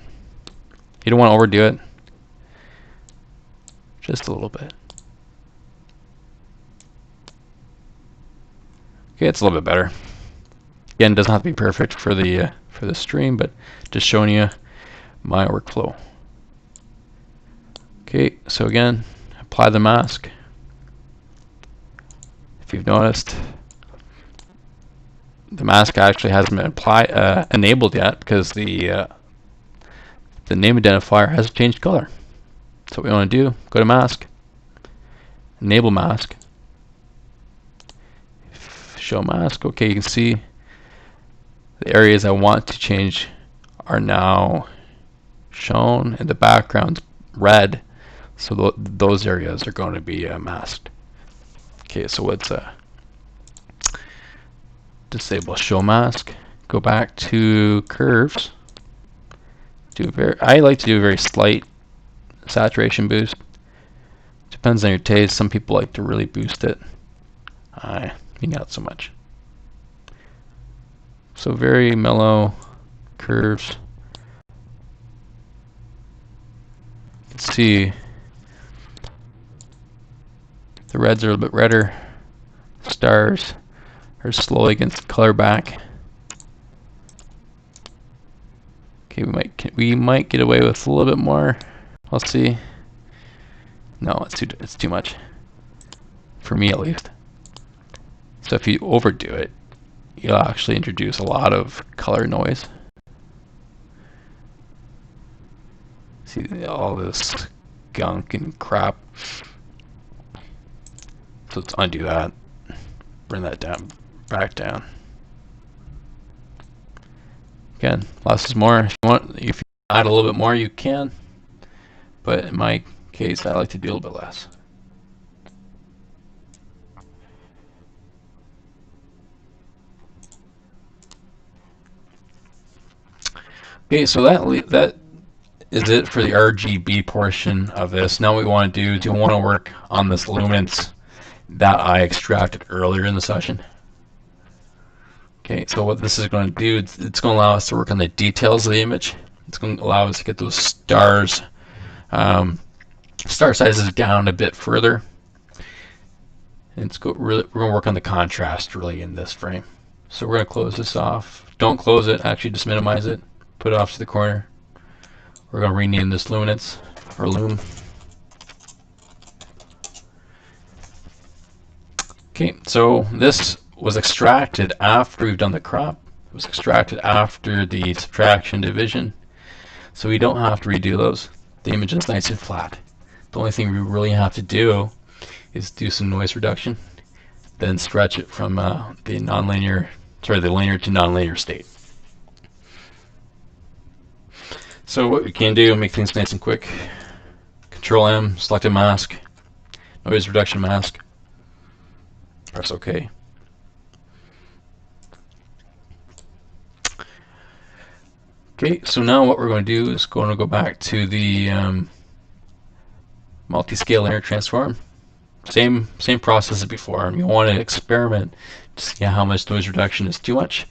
You don't want to overdo it. Just a little bit. Okay, it's a little bit better. Again, it doesn't have to be perfect for the stream, but just showing you my workflow. Okay, so again, apply the mask. If you've noticed, the mask actually hasn't been enabled yet because the name identifier hasn't changed color. So what we want to do, go to mask, enable mask, show mask. Okay, you can see the areas I want to change are now shown and the background's red. So those areas are going to be masked. Okay, so let's disable show mask. Go back to curves. I like to do a very slight saturation boost. Depends on your taste. Some people like to really boost it. Me not so much. So very mellow curves. Let's see. The reds are a little bit redder. Stars are slowly against the color back. Okay, we might get away with a little bit more. We'll see. No, it's too much. For me at least. So if you overdo it, you'll actually introduce a lot of color noise. See all this gunk and crap. So let's undo that. Bring that down, back down. Again, less is more. If you add a little bit more, you can. But in my case, I like to do a little bit less. Okay, so that is it for the RGB portion of this. Now what we want to do is we want to work on this luminance that I extracted earlier in the session. Okay, so what this is going to do, it's going to allow us to work on the details of the image. It's going to allow us to get those stars, star sizes down a bit further. And we're going to work on the contrast really in this frame. So we're going to close this off. Don't close it, actually just minimize it. Put it off to the corner. We're going to rename this luminance, or loom. Okay, so this was extracted after we've done the crop. It was extracted after the subtraction division. So we don't have to redo those. The image is nice and flat. The only thing we really have to do is do some noise reduction, then stretch it from the linear to nonlinear state. So what we can do, make things nice and quick. Control M, select a mask, noise reduction mask. Press OK. Okay, so now what we're going to do is going to go back to the multi-scale linear transform. Same process as before. You want to experiment to see how much noise reduction is too much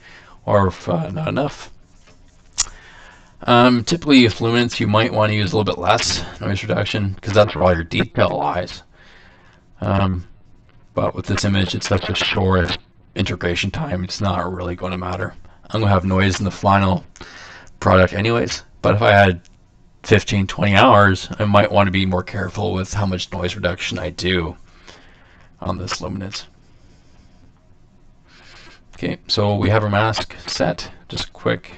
or if not enough. Typically with luminance you might want to use a little bit less noise reduction because that's where all your detail lies. But with this image, it's such a short integration time, it's not really going to matter. I'm going to have noise in the final product anyways, but if I had 15, 20 hours, I might want to be more careful with how much noise reduction I do on this luminance. Okay, so we have our mask set. Just a quick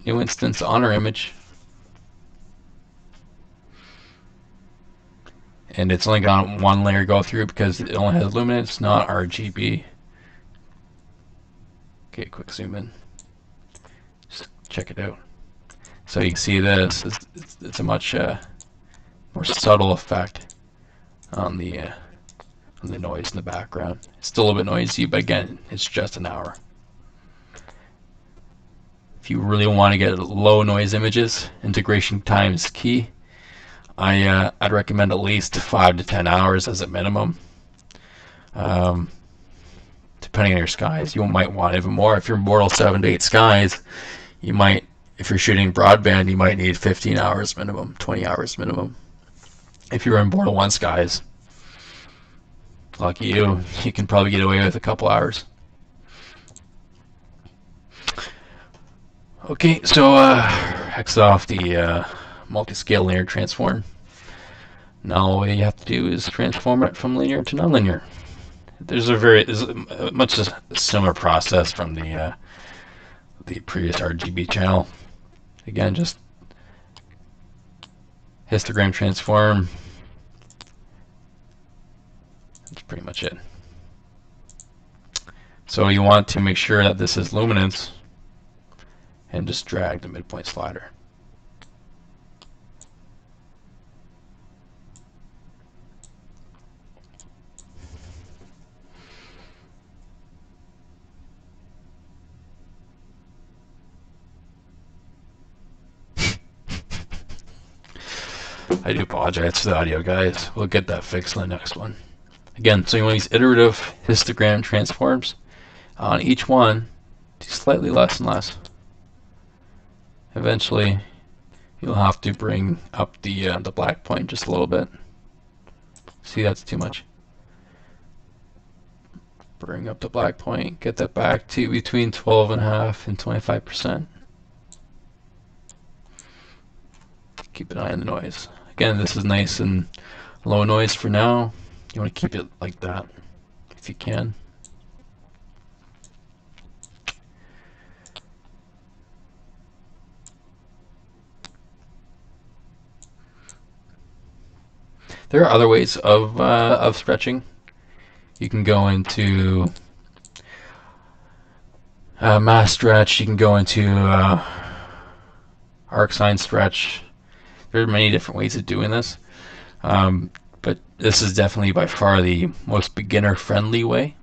new instance on our image. And it's only got one layer go through because it only has luminance, not RGB. Okay, quick zoom in. Just check it out. So you can see this. It's a much more subtle effect on the noise in the background. It's still a little bit noisy, but again, it's just an hour. If you really want to get low noise images, integration time is key. I'd recommend at least 5 to 10 hours as a minimum. Depending on your skies, you might want even more. If you're Mortal 7 to 8 skies, you might, if you're shooting broadband, you might need 15 hours minimum, 20 hours minimum. If you're in Mortal 1 skies, lucky you, you can probably get away with a couple hours. Okay, so exit off the multi-scale linear transform. Now all you have to do is transform it from linear to nonlinear. There's a much a similar process from the previous RGB channel. Again, just histogram transform. That's pretty much it. So you want to make sure that this is luminance, and just drag the midpoint slider. I do apologize for the audio, guys. We'll get that fixed in the next one. Again, so you want these iterative histogram transforms. On each one, do slightly less and less. Eventually, you'll have to bring up the black point just a little bit. See, that's too much. Bring up the black point, get that back to between 12.5% and 25%. Keep an eye on the noise. Again, this is nice and low noise for now. You want to keep it like that if you can. There are other ways of stretching. You can go into mass stretch. You can go into arc sine stretch. There are many different ways of doing this, but this is definitely by far the most beginner-friendly way.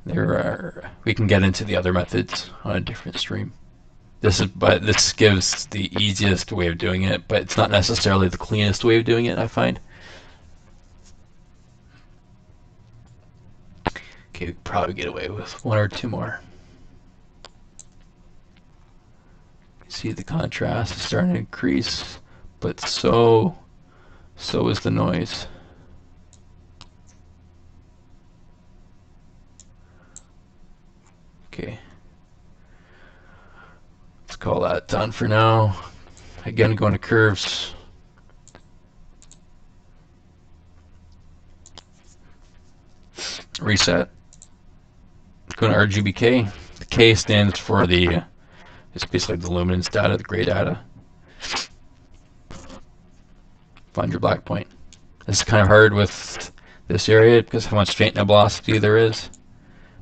We can get into the other methods on a different stream. But this gives the easiest way of doing it, but it's not necessarily the cleanest way of doing it, I find. Okay, we could probably get away with one or two more. See the contrast is starting to increase, but so is the noise. Okay, let's call that done for now. Again, going to curves. Reset. Go to RGBK. The K stands for it's basically the luminance data, the gray data. Find your black point. This is kind of hard with this area because how much faint nebulosity there is,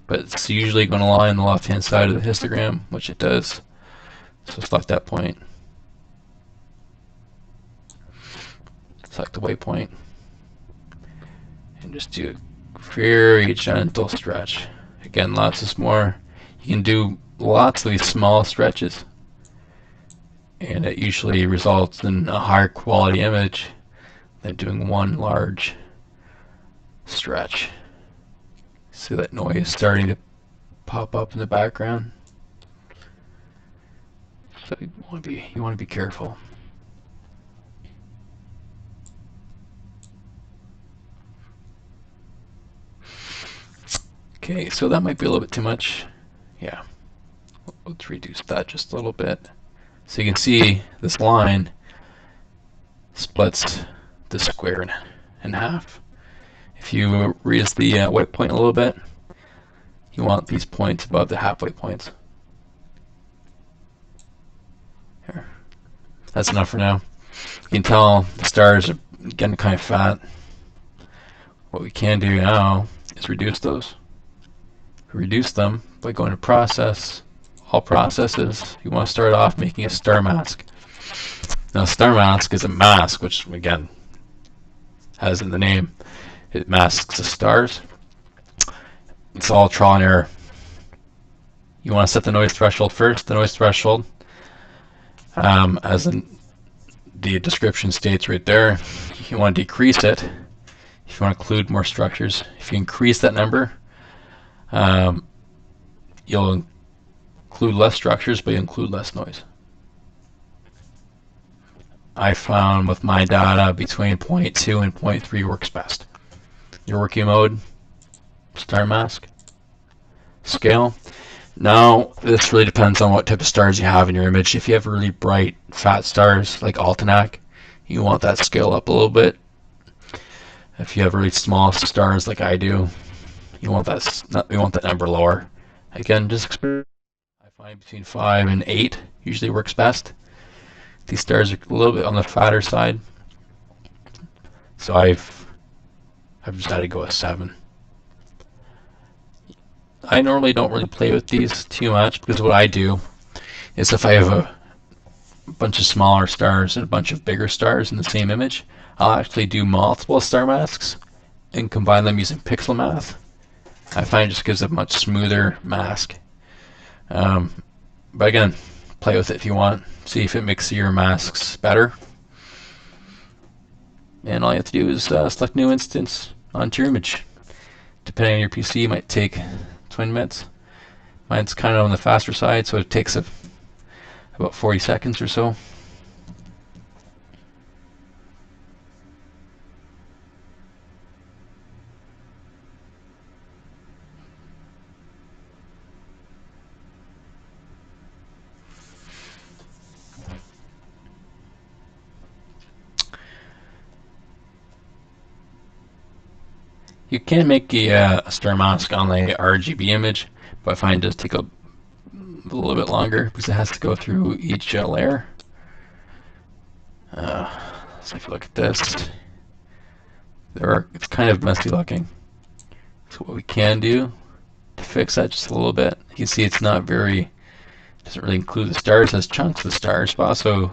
but it's usually going to lie on the left-hand side of the histogram, which it does. So select that point. Select the waypoint, and just do a very gentle stretch. Again, lots is more. You can do lots of these small stretches, and it usually results in a higher quality image than doing one large stretch. See that noise starting to pop up in the background? So you want to be careful. Okay, so that might be a little bit too much. Yeah, let's reduce that just a little bit. So you can see this line splits the square in half. If you raise the white point a little bit, you want these points above the halfway points. Here. That's enough for now. You can tell the stars are getting kind of fat. What we can do now is reduce those. Reduce them by going to Process, All Processes. You want to start off making a star mask. Now, star mask is a mask, which again has in the name. It masks the stars. It's all trial and error. You want to set the noise threshold first. The noise threshold, as in the description states right there, you want to decrease it if you want to include more structures. If you increase that number, you'll include less structures, but you include less noise. I found with my data between 0.2 and 0.3 works best. Your working mode, star mask, scale. Now, this really depends on what type of stars you have in your image. If you have really bright, fat stars like Altenac, you want that scale up a little bit. If you have really small stars like I do, you want that number lower. Again, just experiment. I find between 5 and 8 usually works best. These stars are a little bit on the fatter side, so I've decided to go with 7. I normally don't really play with these too much, because what I do is if I have a bunch of smaller stars and a bunch of bigger stars in the same image, I'll actually do multiple star masks and combine them using pixel math. I find it just gives a much smoother mask. But again, play with it if you want. See if it makes your masks better. And all you have to do is select new instance onto your image. Depending on your PC, it might take 20 minutes. Mine's kind of on the faster side, so it takes about 40 seconds or so. You can make a star mask on the RGB image, but I find it does take a little bit longer because it has to go through each layer. So if you look at this, it's kind of messy looking. So what we can do to fix that just a little bit, you can see it's not very, doesn't really include the stars, it has chunks of the stars, but also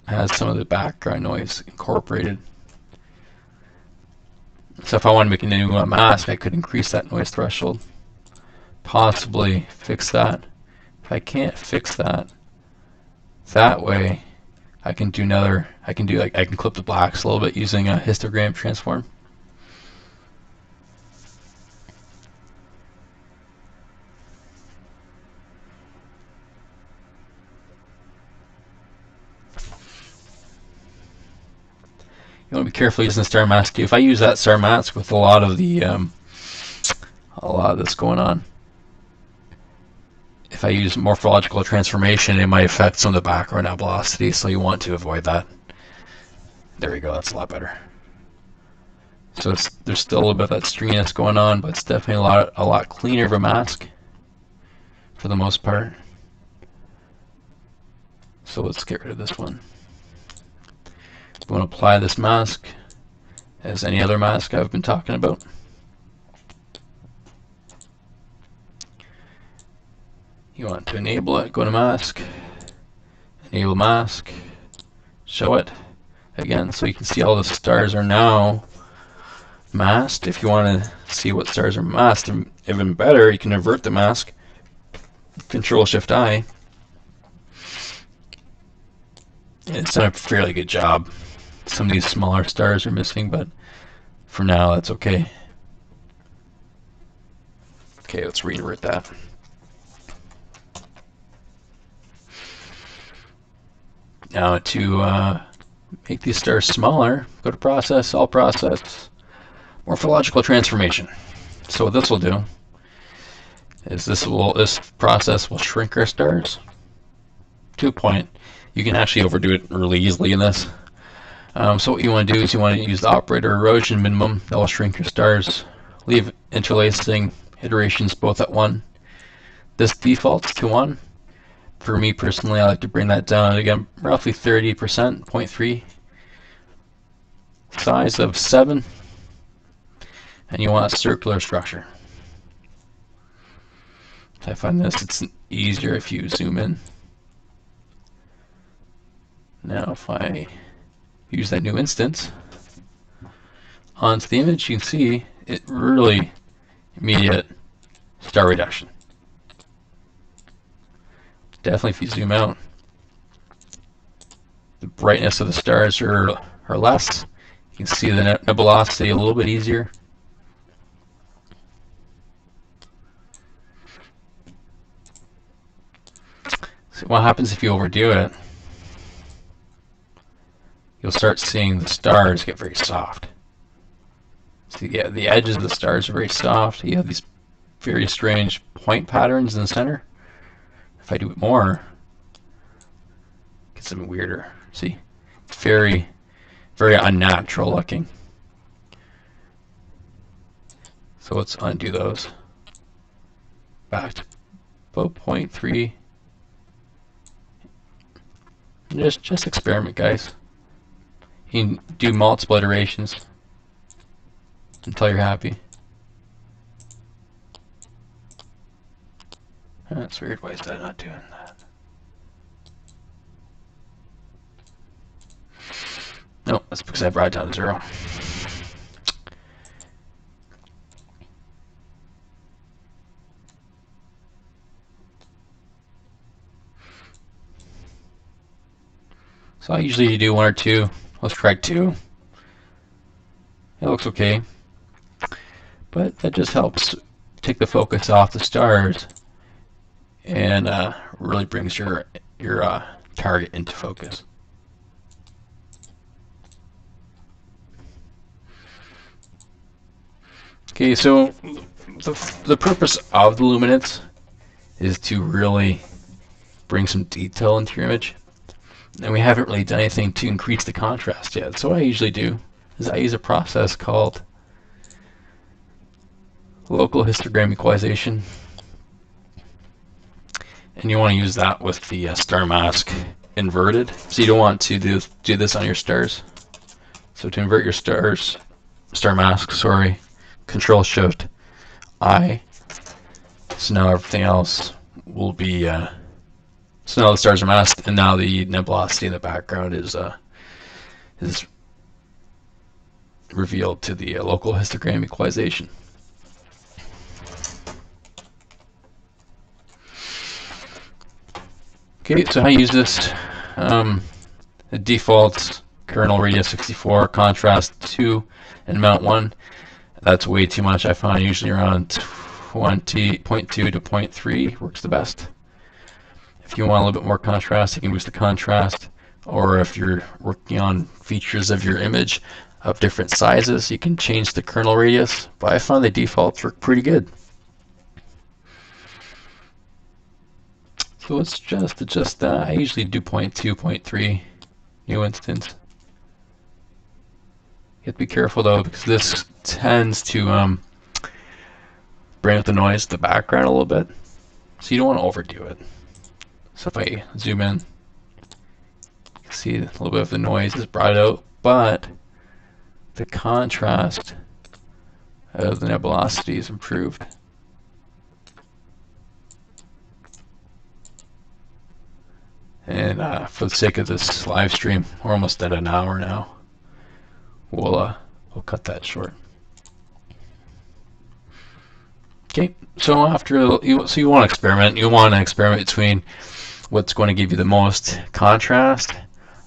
has some of the background noise incorporated. So if I want to make a new mask, I could increase that noise threshold, possibly fix that. If I can't fix that way, I can do I can clip the blacks a little bit using a histogram transform. You want to be careful using the star mask too. If I use that star mask with a lot of this going on, if I use morphological transformation, it might affect some of the background velocity, so you want to avoid that. There you go, that's a lot better. So there's still a little bit of that stringiness going on, but it's definitely a lot cleaner of a mask for the most part. So let's get rid of this one. We want to apply this mask as any other mask I've been talking about. You want to enable it, go to mask, enable mask, show it again, so you can see all the stars are now masked. If you want to see what stars are masked even better, you can invert the mask, Control-Shift-I. It's done a fairly good job. Some of these smaller stars are missing, but for now that's okay. Okay, let's reinvert that. Now to make these stars smaller, go to Process, All Process, Morphological Transformation. So what this will do is this process will shrink our stars to a point. You can actually overdo it really easily in this. So what you want to do is you want to use the operator erosion minimum. That will shrink your stars. Leave interlacing iterations both at 1. This defaults to 1. For me personally, I like to bring that down again, roughly 30%, 0.3. Size of 7. And you want a circular structure. I find it's easier if you zoom in. Now if I use that new instance onto the image, you can see it really immediate star reduction. Definitely if you zoom out, the brightness of the stars are less. You can see the nebulosity a little bit easier. So what happens if you overdo it? You'll start seeing the stars get very soft. So yeah, the edges of the stars are very soft. You have these very strange point patterns in the center. If I do it more, it gets even weirder. See, it's very, very unnatural looking. So let's undo those. Back to about 0.3. Just experiment, guys. You can do multiple iterations until you're happy. That's weird. Why is that not doing that? No, that's because I brought it down to 0. So I usually do 1 or 2. Let's try 2. It looks okay, but that just helps take the focus off the stars and really brings your target into focus. Okay, so the purpose of the luminance is to really bring some detail into your image. And we haven't really done anything to increase the contrast yet. So what I usually do is I use a process called local histogram equalization. And you want to use that with the star mask inverted. So you don't want to do this on your stars. So to invert your star mask, sorry, Control Shift I. So now everything else will be so now the stars are masked, and now the nebulosity in the background is revealed to the local histogram equalization. Okay, so how I use this, the default kernel radius 64, contrast 2, and mount 1. That's way too much. I find usually around 0.2 to 0.3 works the best. If you want a little bit more contrast, you can boost the contrast, or if you're working on features of your image of different sizes, you can change the kernel radius, but I find the defaults work pretty good. So let's just adjust that. I usually do 0.2, 0.3, new instance. You have to be careful though, because this tends to bring up the noise in the background a little bit, so you don't want to overdo it. So if I zoom in, you can see a little bit of the noise is brought out, but the contrast of the nebulosity is improved. And for the sake of this live stream, we're almost at an hour now. We'll cut that short. Okay, so you want to experiment. You want to experiment between what's going to give you the most contrast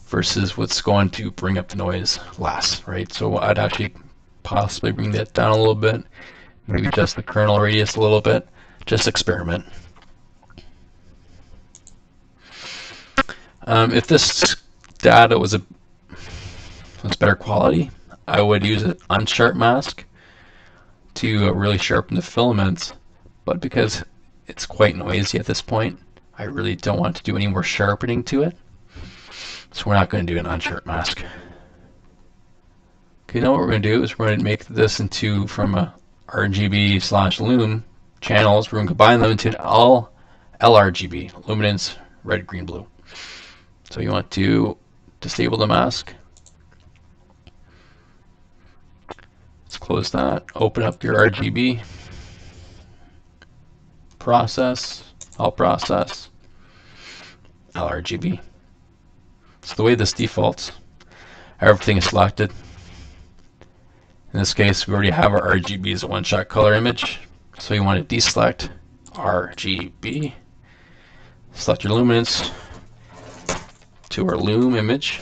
versus what's going to bring up the noise less, right? So I'd actually possibly bring that down a little bit, maybe adjust the kernel radius a little bit. Just experiment. If this data was better quality, I would use an unsharp mask, to really sharpen the filaments, but because it's quite noisy at this point, I really don't want to do any more sharpening to it. So we're not going to do an unsharp mask. Okay, now what we're going to do is we're going to make this into, from a RGB/Lume channels, we're going to combine them into an LRGB, luminance, red, green, blue. So you want to disable the mask. Let's close that. Open up your RGB. Process, all process, LRGB. So the way this defaults, everything is selected. In this case, we already have our RGB as a one-shot color image. So you want to deselect RGB. Select your luminance to our Lume image.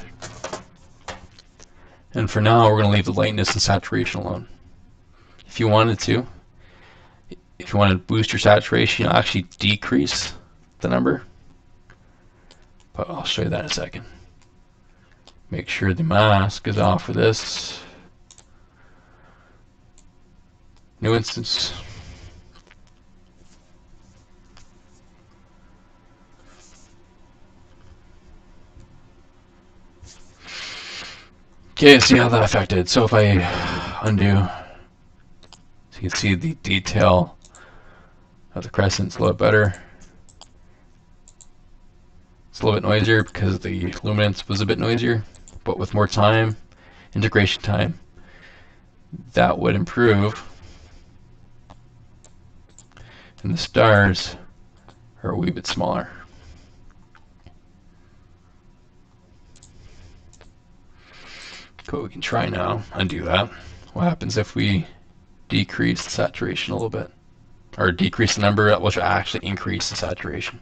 And for now, we're going to leave the lightness and saturation alone. If you wanted to, if you want to boost your saturation, you'll actually decrease the number. But I'll show you that in a second. Make sure the mask is off for this. New instance. Okay, see how that affected. So if I undo, so you can see the detail of the crescent's a little better. It's a little bit noisier because the luminance was a bit noisier, but with more time, integration time, that would improve. And the stars are a wee bit smaller. But we can try now, undo that. What happens if we decrease the saturation a little bit? Or decrease the number, which will actually increase the saturation.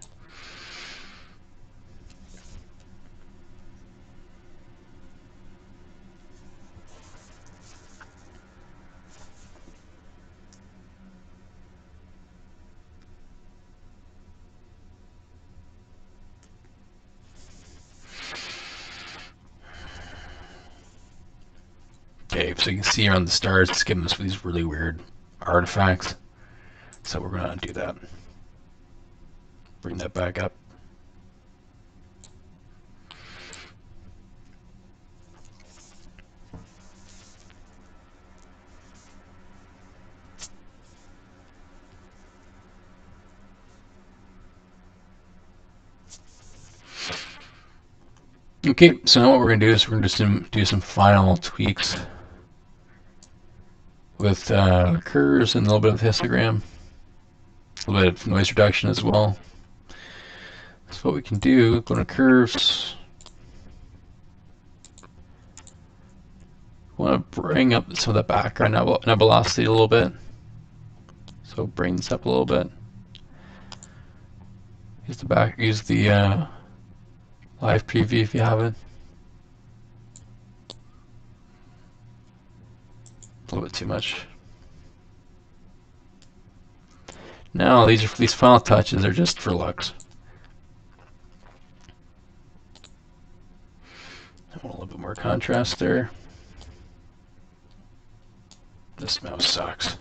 Okay, so you can see around the stars, it's giving us these really weird artifacts. So we're going to do that. Bring that back up. Okay, so now what we're going to do is we're going to do some final tweaks with curves and a little bit of histogram, a little bit of noise reduction as well. So what we can do, go to curves, we want to bring up some of the background nebulosity a little bit. So bring this up a little bit. Use the live preview if you have it. A little bit too much. Now these final touches are just for looks. I want a little bit more contrast there. This mouse sucks.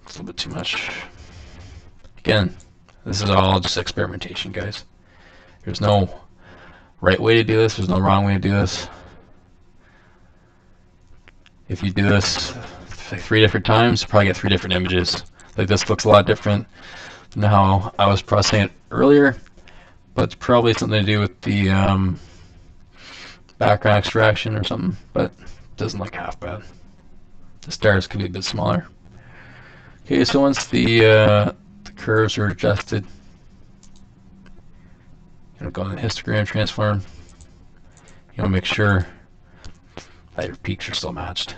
It's a little bit too much. Again, this is all just experimentation, guys. There's no right way to do this. There's no wrong way to do this. If you do this like 3 different times, you probably get 3 different images. Like this looks a lot different than how I was processing it earlier, but it's probably something to do with the background extraction or something, but it doesn't look half bad. The stars could be a bit smaller. Okay, so once the curves are adjusted, you're going to go in the histogram transform. You want to make sure that your peaks are still matched.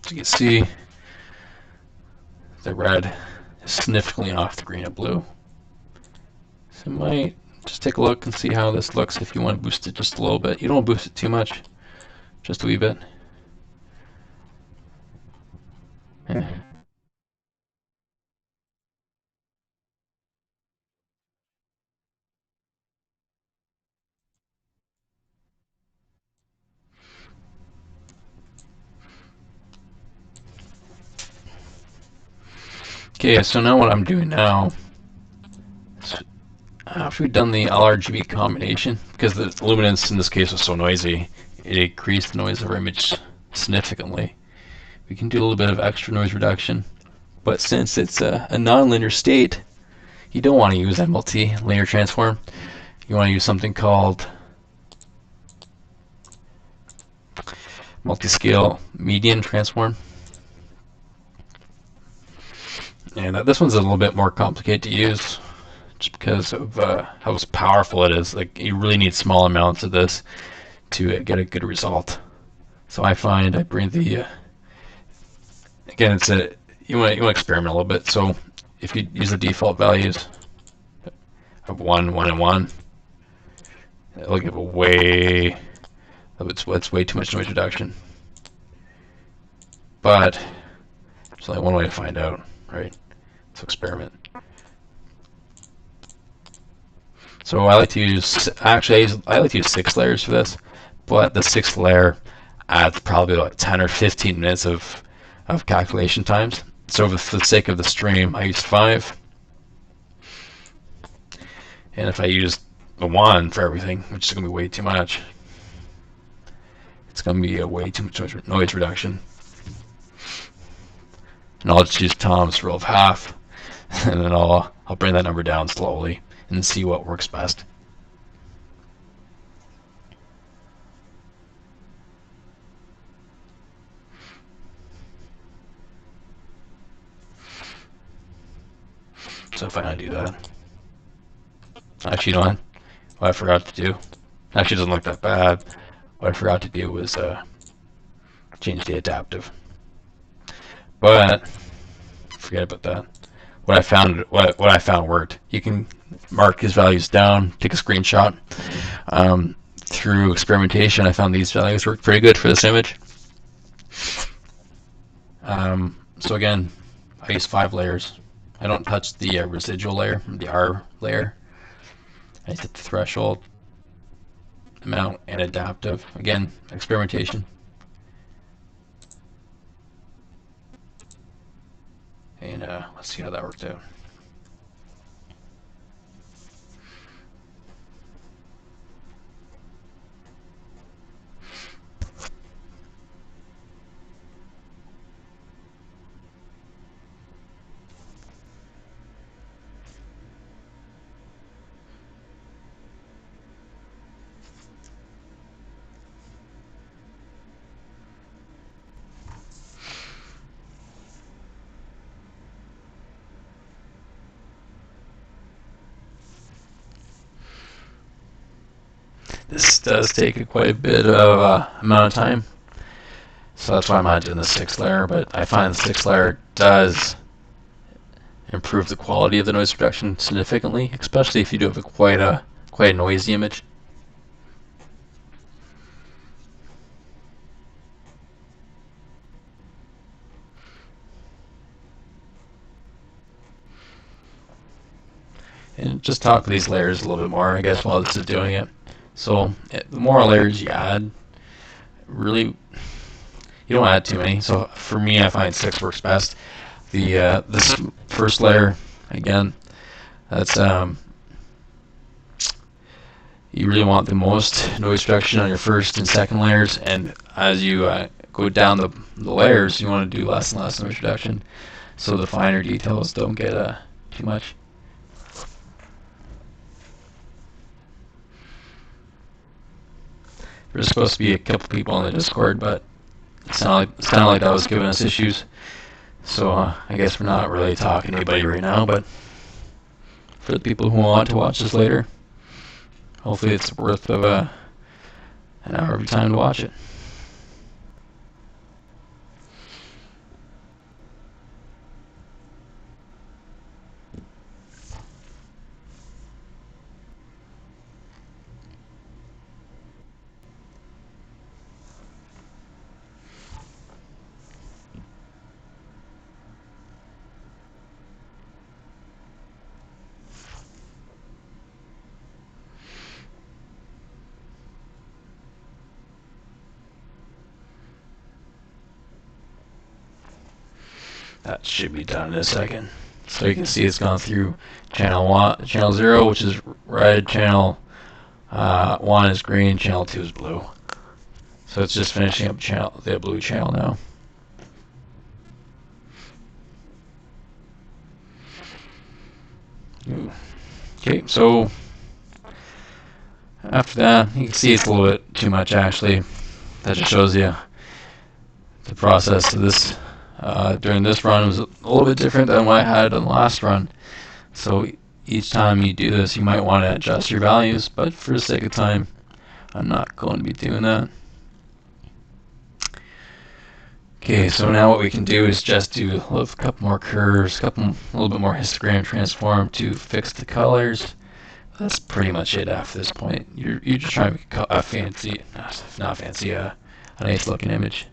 So you can see the red is significantly off the green and blue. So you might just take a look and see how this looks if you want to boost it just a little bit. You don't want to boost it too much, just a wee bit. Okay, so now what I'm doing now, after we've done the RGB combination, because the luminance in this case was so noisy, it increased the noise of our image significantly. We can do a little bit of extra noise reduction, but since it's a nonlinear state, you don't want to use MLT, linear transform. You want to use something called multi-scale median transform. And this one's a little bit more complicated to use, just because of how powerful it is. Like, you really need small amounts of this to get a good result. So I find I bring the again, it's you want to experiment a little bit. So if you use the default values of 1, 1, and 1, it'll give a way. It's way too much noise reduction. But there's only one way to find out, right? So experiment. So I like to use, actually I like to use 6 layers for this, but the 6th layer adds probably about 10 or 15 minutes of calculation times. So for the sake of the stream, I used 5. And if I use the 1 for everything, which is going to be way too much, it's going to be a way too much noise reduction. And I'll just use Tom's rule of half, and then I'll bring that number down slowly and see what works best. So if I do that, actually, you know what I forgot to do? Actually, it doesn't look that bad. What I forgot to do was change the adaptive. But forget about that. What I found worked. You can mark his values down, take a screenshot. Through experimentation, I found these values work pretty good for this image. So again, I use 5 layers. I don't touch the residual layer, the R layer. I set the threshold, amount, and adaptive. Again, experimentation. And let's see how that worked out. This does take quite a bit of amount of time, so that's why I'm not doing the 6th layer, but I find the 6th layer does improve the quality of the noise reduction significantly, especially if you do have quite a noisy image. And just talk with these layers a little bit more, I guess, while this is doing it. So the more layers you add, really, you don't add too many. So for me, I find 6 works best. This first layer, again, that's you really want the most noise reduction on your first and second layers, and as you go down the layers, you want to do less and less noise reduction, so the finer details don't get too much. There's supposed to be a couple people on the Discord, but it sounded like that was giving us issues. So I guess we're not really talking to anybody right now, but for the people who want to watch this later, hopefully it's worth of an hour of your time to watch it. That should be done in a second. So you can see it's gone through channel 0, which is red, channel 1 is green, channel 2 is blue. So it's just finishing up the blue channel now. Okay, so after that, you can see it's a little bit too much actually. That just shows you the process of this during this run was a little bit different than what I had in the last run. So each time you do this, you might want to adjust your values, but for the sake of time, I'm not going to be doing that. Okay, so now what we can do is just do a couple more curves, a little bit more histogram transform to fix the colors. That's pretty much it after this point. You're just trying to make a fancy, not fancy, a nice looking image.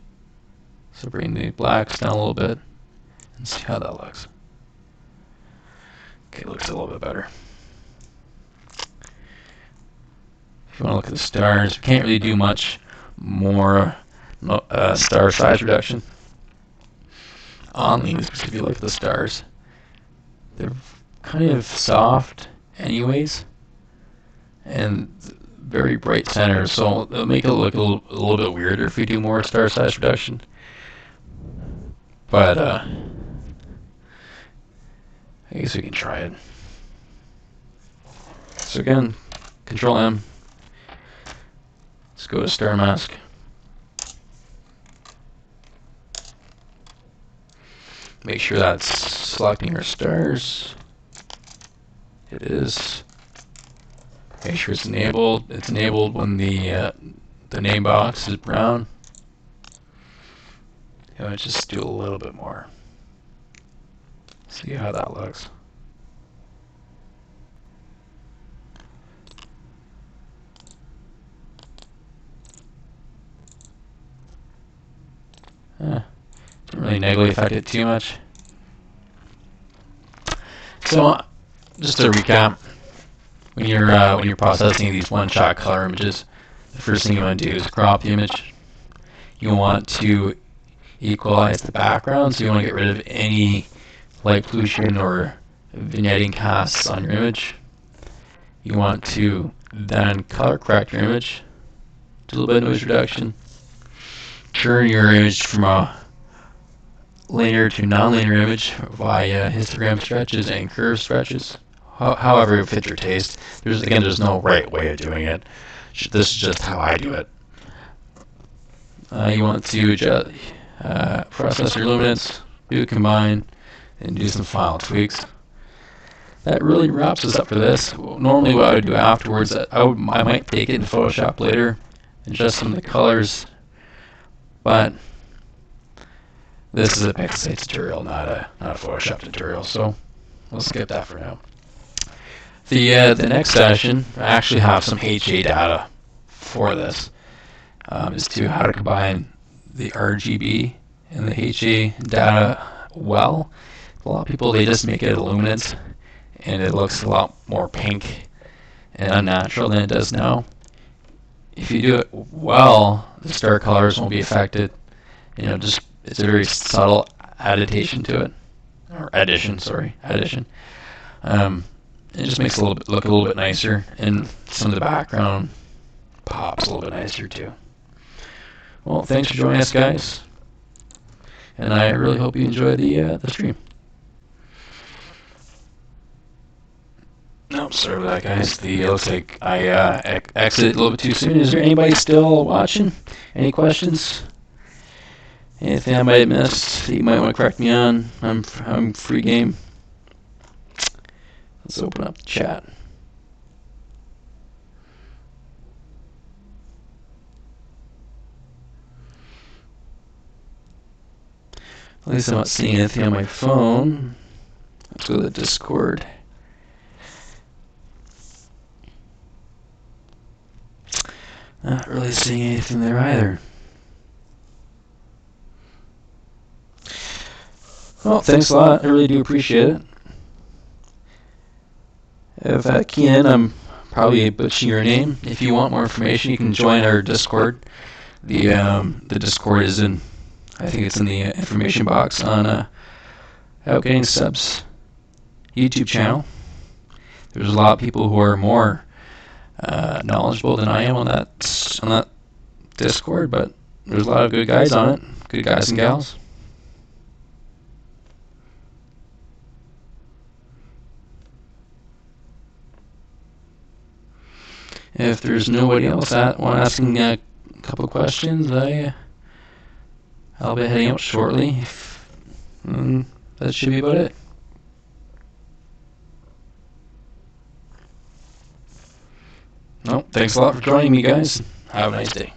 So bring the blacks down a little bit and see how that looks. Okay, it looks a little bit better. If you want to look at the stars, we can't really do much more star size reduction on these, because if you look at the stars, they're kind of soft anyways, and very bright centers, so it'll make it look a little bit weirder if we do more star size reduction. But I guess we can try it. So again, Control M. Let's go to Star Mask. Make sure that's selecting your stars. It is. Make sure it's enabled. It's enabled when the name box is brown. Let's just do a little bit more. See how that looks. Didn't really negatively affect it too much. So, just to recap, when you're processing these one-shot color images, the first thing you want to do is crop the image. You want to equalize the background, so you want to get rid of any light pollution or vignetting casts on your image. You want to then color correct your image, do a little bit of noise reduction, turn your image from a linear to non-linear image via histogram stretches and curve stretches. However it fits your taste. There's no right way of doing it. This is just how I do it. You want to process your luminance, do combine, and do some final tweaks. That really wraps us up for this. Normally what I would do afterwards, I might take it in Photoshop later, adjust some of the colors, but this is a Pixinsight tutorial, not a Photoshop tutorial, so we'll skip that for now. The next session, I actually have some HA data for this, is to how to combine the RGB and the HA data well. A lot of people, they just make it a luminance, and it looks a lot more pink and unnatural than it does now. If you do it well, the star colors won't be affected. It's a very subtle addition to it, or addition. It just makes it look a little bit nicer, and some of the background pops a little bit nicer too. Well, thanks for joining us, guys, and I really hope you enjoy the stream. No, sorry about that, guys. It looks like I exited a little bit too soon. Is there anybody still watching? Any questions? Anything I might have missed that you might want to correct me on? I'm free game. Let's open up the chat. At least I'm not seeing anything on my phone. Let's go to the Discord. Not really seeing anything there either. Well, thanks a lot. I really do appreciate it. If Keenan, I'm probably butchering your name. If you want more information, you can join our Discord. The Discord is in, I think it's in the information box on how getting subs YouTube channel. There's a lot of people who are more knowledgeable than I am on that Discord, but there's a lot of good guys on it, good guys and gals. If there's nobody else that asking a couple of questions, I'll be heading out shortly. That should be about it. No, thanks a lot for joining me, guys. Have a nice day.